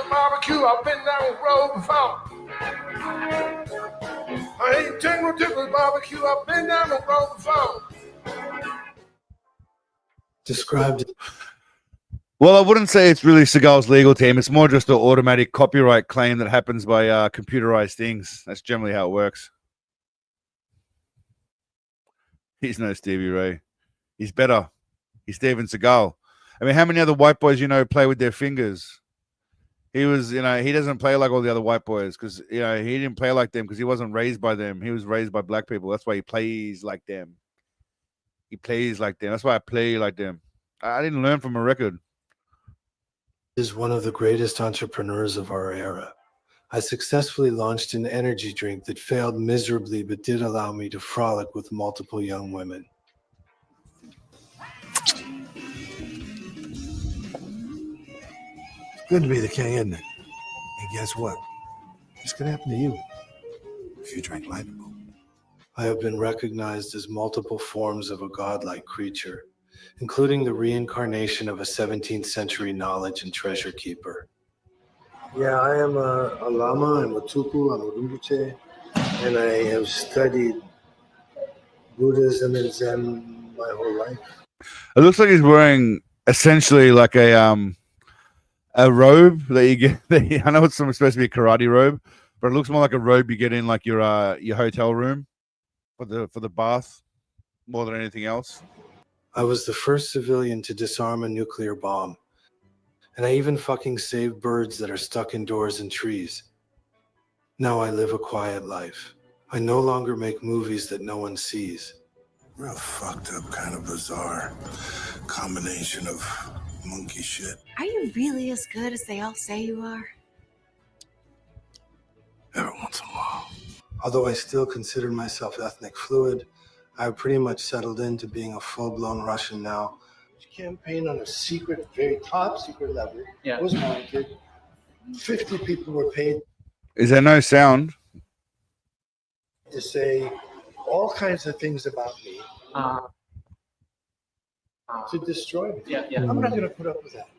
Barbecue, I've been down the road before. I ain't Tango Tippers barbecue, I've been down the road before. Described it. Well, I wouldn't say it's really Seagal's legal team. It's more just an automatic copyright claim that happens by computerized things. That's generally how it works. He's no Stevie Ray. He's better. He's Steven Seagal. I mean, how many other white boys, play with their fingers? He was, he doesn't play like all the other white boys because, he didn't play like them because he wasn't raised by them. He was raised by black people. That's why he plays like them. He plays like them. That's why I play like them. I didn't learn from a record. Is one of the greatest entrepreneurs of our era. I successfully launched an energy drink that failed miserably but did allow me to frolic with multiple young women. It's good to be the king, isn't it? And guess what? It's gonna happen to you if you drink Lightning Bolt. I have been recognized as multiple forms of a godlike creature, including the reincarnation of a 17th century knowledge and treasure keeper. Yeah, I am a Lama, I'm a Tuku, I'm a Rinpoche, and I have studied Buddhism and Zen my whole life. It looks like he's wearing essentially like a robe that you get. I know it's supposed to be a karate robe, but it looks more like a robe you get in like your hotel room for the bath more than anything else. I was the first civilian to disarm a nuclear bomb. And I even fucking saved birds that are stuck indoors in trees. Now I live a quiet life. I no longer make movies that no one sees. Real fucked up, kind of bizarre combination of monkey shit. Are you really as good as they all say you are? Every once in a while. Although I still consider myself ethnic fluid, I've pretty much settled into being a full-blown Russian now. Campaign on a secret, very top secret level. Yeah. Was monitored. 50 people were paid Is there no sound? to say all kinds of things about me. To destroy me. Yeah, yeah. I'm not going to put up with that.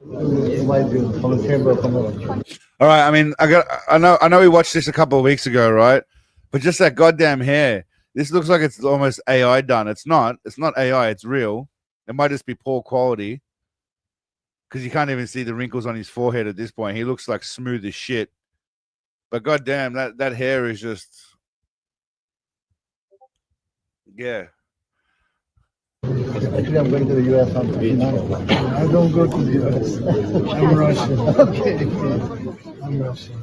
All right. I mean, I know we watched this a couple of weeks ago, right? But just that goddamn hair. This looks like it's almost AI done. It's not. It's not AI. It's real. It might just be poor quality because you can't even see the wrinkles on his forehead at this point. He looks like smooth as shit. But goddamn, that hair is just, yeah. Actually, I'm going to the U.S. on I don't go to the U.S. I'm Russian. Okay. I'm Russian.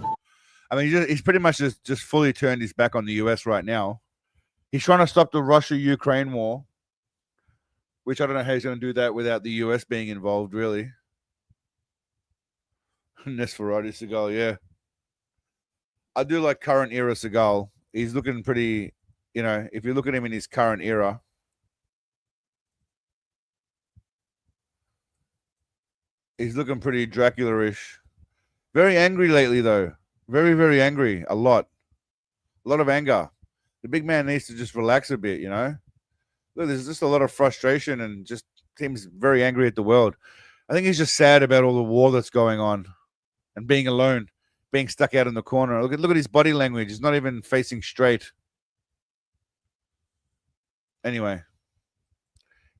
I mean, he's pretty much just fully turned his back on the U.S. right now. He's trying to stop the Russia-Ukraine war, which I don't know how he's going to do that without the U.S. being involved, really. Nesferati Seagal, yeah. I do like current era Seagal. He's looking pretty, you know, if you look at him in his current era, he's looking pretty Dracula-ish. Very angry lately, though. Very, very angry. A lot of anger. The big man needs to just relax a bit, you know? Look, there's just a lot of frustration and just seems very angry at the world. I think he's just sad about all the war that's going on and being alone, being stuck out in the corner. Look at his body language. He's not even facing straight. Anyway,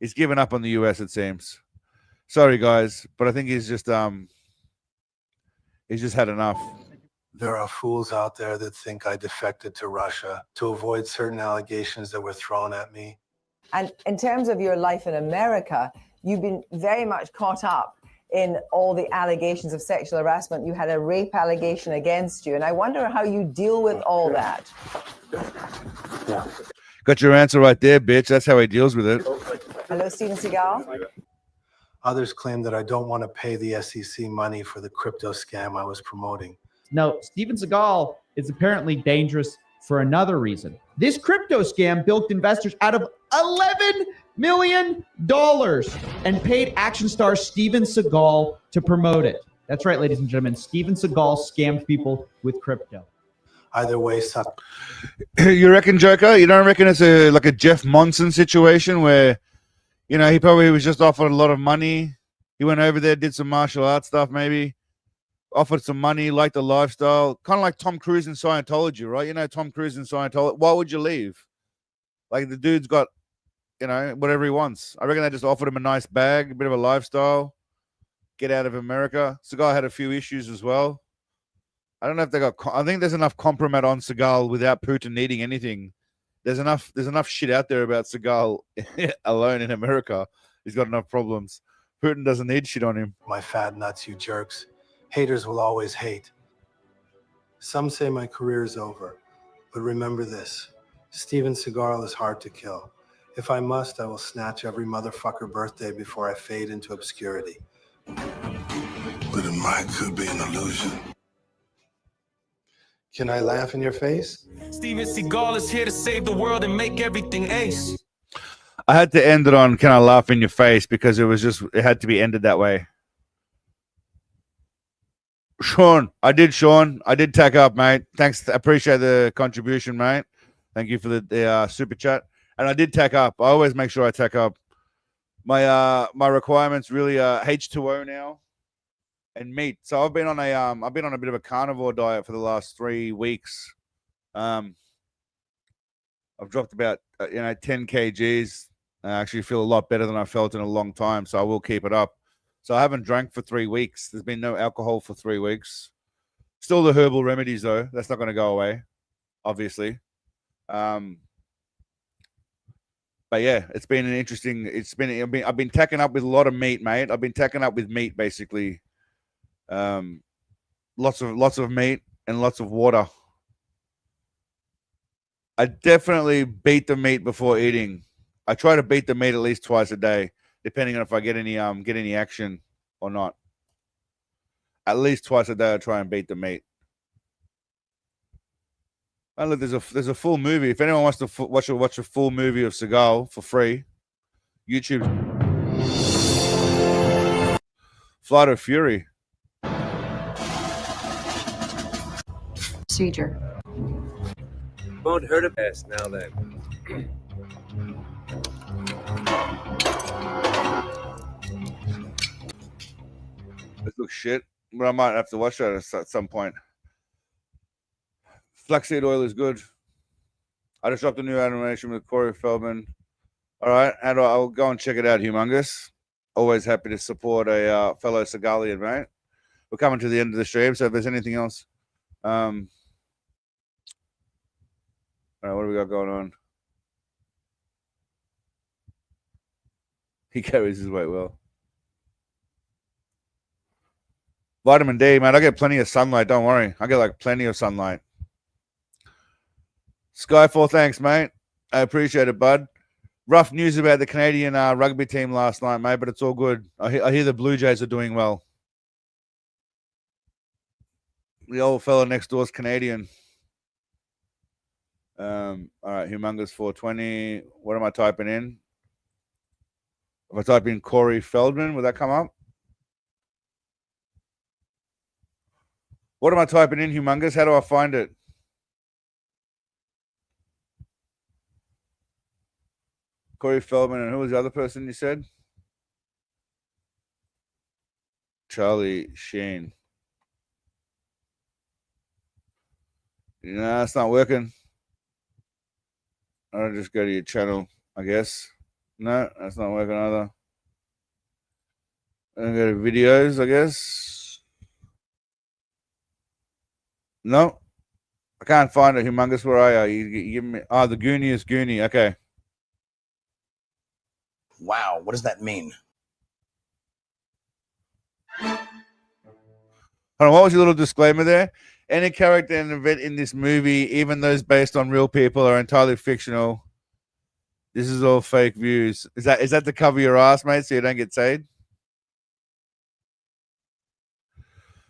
he's given up on the US, it seems. Sorry, guys, but I think he's just had enough. There are fools out there that think I defected to Russia to avoid certain allegations that were thrown at me. And in terms of your life in America, you've been very much caught up in all the allegations of sexual harassment. You had a rape allegation against you, and I wonder how you deal with all that. Yeah. Got your answer right there, bitch. That's how he deals with it. Hello, Steven Seagal. Others claim that I don't want to pay the SEC money for the crypto scam I was promoting. No, Steven Seagal is apparently dangerous for another reason. This crypto scam bilked investors out of $11 million and paid action star Steven Seagal to promote it. That's right, ladies and gentlemen. Steven Seagal scammed people with crypto. Either way, suck. You reckon, Joker? You don't reckon it's like a Jeff Monson situation where, you know, he probably was just offered a lot of money. He went over there, did some martial arts stuff, maybe. Offered some money, liked the lifestyle. Kind of like Tom Cruise in Scientology, right? You know, Tom Cruise in Scientology. Why would you leave? Like, the dude's got, you know, whatever he wants. I reckon they just offered him a nice bag, a bit of a lifestyle. Get out of America. Seagal had a few issues as well. I don't know if they got... I think there's enough compromise on Seagal without Putin needing anything. There's enough shit out there about Seagal alone in America. He's got enough problems. Putin doesn't need shit on him. My fat nuts, you jerks. Haters will always hate. Some say my career is over, but remember this. Steven Seagal is hard to kill. If I must, I will snatch every motherfucker birthday before I fade into obscurity. But it might could be an illusion. Can I laugh in your face? Steven Seagal is here to save the world and make everything ace. I had to end it on "Can I laugh in your face" because it had to be ended that way. Sean, I did tack up, mate. Thanks. Appreciate the contribution, mate. Thank you for the super chat. And I did tack up. I always make sure I tack up. My requirements really are H2O now and meat. So I've been on a bit of a carnivore diet for the last 3 weeks. I've dropped about 10 kgs. I actually feel a lot better than I felt in a long time, so I will keep it up. So I haven't drank for 3 weeks. There's been no alcohol for 3 weeks. Still the herbal remedies, though. That's not going to go away, obviously. But yeah, it's been an interesting. I've been tacking up with a lot of meat, mate. I've been tacking up with meat, basically. Lots of meat and lots of water. I definitely beat the meat before eating. I try to beat the meat at least twice a day, depending on if I get any action or not. At least twice a day, I try and beat the meat. Oh, look, there's a full movie. If anyone wants to watch a full movie of Seagal for free, YouTube. Flight of Fury. Procedure. Won't hurt a pass now then. This looks shit, but I might have to watch that at some point. Flaxseed oil is good. I just dropped a new animation with Corey Feldman. All right, and I'll go and check it out. Humongous. Always happy to support a fellow Segalian, mate. We're coming to the end of the stream, so if there's anything else, all right, what do we got going on? He carries his weight well. Vitamin D, man. I get plenty of sunlight. Don't worry. I get like plenty of sunlight. Skyfall, thanks, mate. I appreciate it, bud. Rough news about the Canadian rugby team last night, mate, but it's all good. I hear the Blue Jays are doing well. The old fella next door is Canadian. All right, Humongous 420. What am I typing in? If I type in Corey Feldman, will that come up? What am I typing in, Humongous? How do I find it? Corey Feldman, and who was the other person you said? Charlie Sheen. No, it's not working. I'll just go to your channel, I guess. No, that's not working either. I'll go to videos, I guess. No, I can't find it. Humongous, where are you? You give me. Oh, the Goonie is Goonie. Okay. Wow, what does that mean? Hold on, what was your little disclaimer there? Any character and event in this movie, even those based on real people, are entirely fictional. This is all fake views. Is that to cover your ass, mate, so you don't get saved?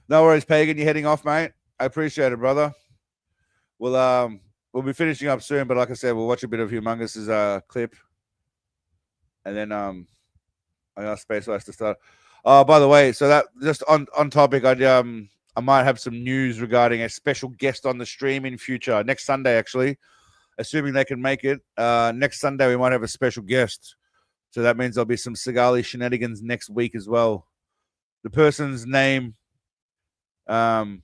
No worries, Pagan. You're heading off, mate. I appreciate it, brother. We'll be finishing up soon, but like I said, we'll watch a bit of Humongous's clip. And then I asked Space Ice to start. By the way, so that just on topic, I might have some news regarding a special guest on the stream in future. Next Sunday, actually, assuming they can make it. Next Sunday, we might have a special guest. So that means there'll be some Seagal shenanigans next week as well. The person's name might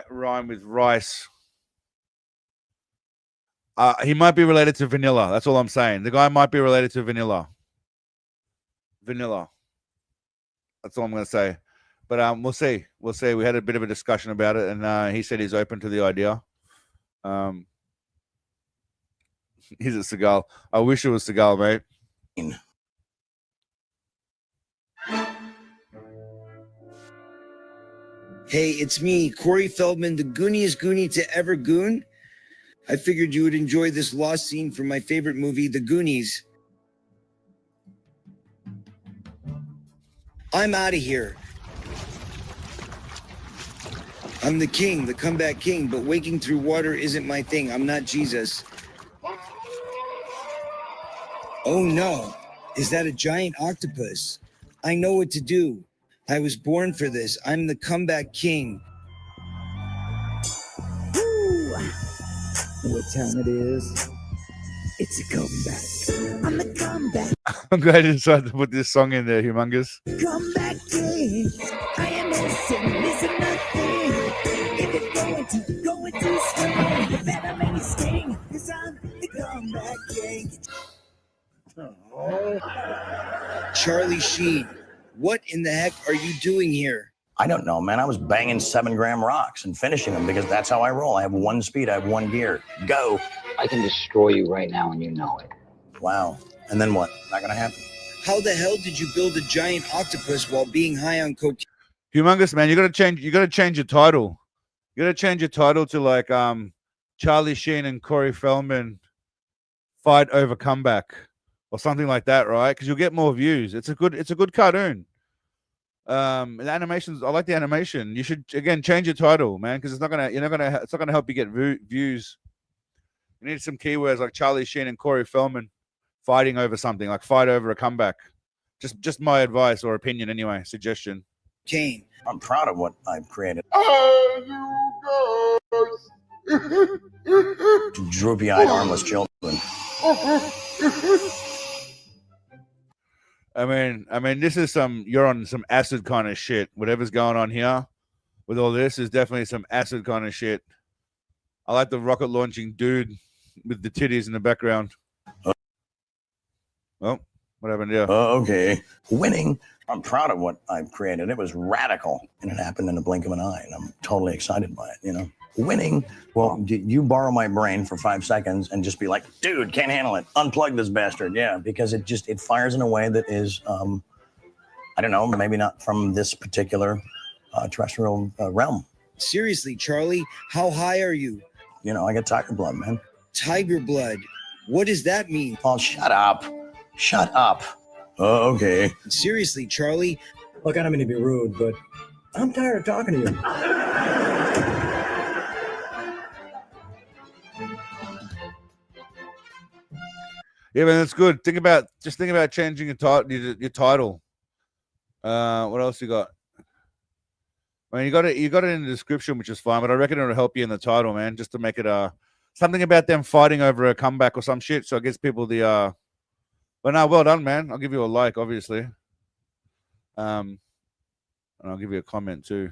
rhyme with rice. He might be related to Vanilla. That's all I'm saying. The guy might be related to Vanilla. Vanilla. That's all I'm going to say. But we'll see. We'll see. We had a bit of a discussion about it, and he said he's open to the idea. He's a Seagal. I wish it was Seagal, mate. Hey, it's me, Corey Feldman, the gooniest goonie to ever goon. I figured you would enjoy this lost scene from my favorite movie, The Goonies. I'm out of here. I'm the king, the comeback king, but waking through water isn't my thing. I'm not Jesus. Oh no, is that a giant octopus? I know what to do. I was born for this. I'm the comeback king. What time it is? It's a comeback. I'm the comeback. I'm glad you decided to put this song in there, Humongous. Comeback king. I am missing nothing. If it's going too strong, you better make it sting. 'Cause I'm the comeback king. Charlie Sheen, what in the heck are you doing here? I don't know, man. I was banging 7-gram rocks and finishing them because that's how I roll. I have one speed. I have one gear. Go. I can destroy you right now and you know it. Wow. And then what? Not going to happen. How the hell did you build a giant octopus while being high on cocaine? Humongous, man, you gotta change your title. You gotta change your title to like Charlie Sheen and Corey Feldman fight over comeback or something like that, right? Because you'll get more views. It's a good cartoon. The animations, I like the animation. You should again change your title, man, because it's not gonna help you get views. You need some keywords like Charlie Sheen and Corey Feldman fighting over something, like fight over a comeback. Just my advice or opinion anyway, suggestion. Kane. I'm proud of what I've created. Droopy-eyed, armless children. I mean, this is you're on some acid kind of shit. Whatever's going on here with all this is definitely some acid kind of shit. I like the rocket launching dude with the titties in the background. Well, what happened here? Okay. Winning. I'm proud of what I've created. It was radical, and it happened in the blink of an eye, and I'm totally excited by it, Winning, well, you borrow my brain for 5 seconds and just be like, dude, can't handle it. Unplug this bastard. Yeah, because it fires in a way that is, I don't know, maybe not from this particular terrestrial realm. Seriously, Charlie, how high are you? I got tiger blood, man. Tiger blood? What does that mean? Oh, shut up. Shut up. Oh, okay. Seriously, Charlie. Look, I don't mean to be rude, but I'm tired of talking to you. Yeah, man, that's good. Think about changing your title. What else you got? I mean, you got it in the description, which is fine, but I reckon it'll help you in the title, man, just to make it something about them fighting over a comeback or some shit. So it gives people the But no, well done, man. I'll give you a like, obviously. And I'll give you a comment too.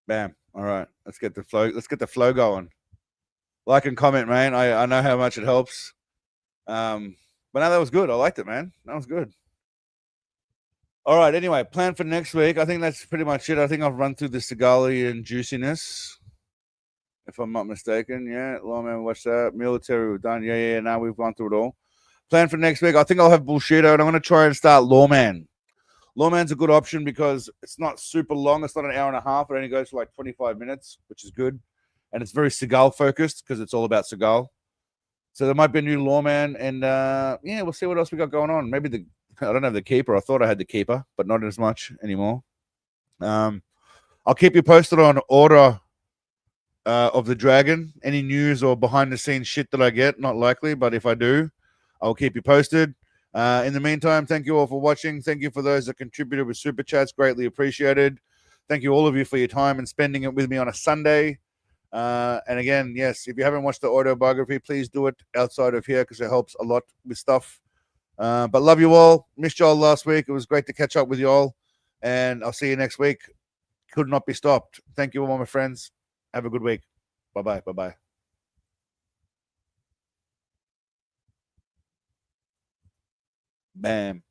Bam. All right. Let's get the flow going. Like and comment, man. I know how much it helps. But no, that was good. I liked it, man. That was good. All right. Anyway, plan for next week. I think that's pretty much it. I think I've run through the Seagal and juiciness, if I'm not mistaken. Yeah. Lawman, watch that. Military, we've done. Yeah. Now we've gone through it all. Plan for next week. I think I'll have Bullshito, and I'm going to try and start Lawman. Lawman's a good option because it's not super long. It's not an hour and a half. It only goes for like 25 minutes, which is good. And it's very Seagal focused because it's all about Seagal. So there might be a new Lawman. And yeah, we'll see what else we got going on. Maybe I don't have the keeper. I thought I had the keeper, but not as much anymore. I'll keep you posted on Order of the Dragon. Any news or behind the scenes shit that I get, not likely, but if I do, I'll keep you posted. In the meantime, thank you all for watching. Thank you for those that contributed with super chats. Greatly appreciated. Thank you all of you for your time and spending it with me on a Sunday. And again, yes, if you haven't watched the autobiography, please do it outside of here because it helps a lot with stuff. But love you all. Missed y'all last week. It was great to catch up with y'all. And I'll see you next week. Could not be stopped. Thank you all, my friends. Have a good week. Bye-bye. Bye-bye. Bam.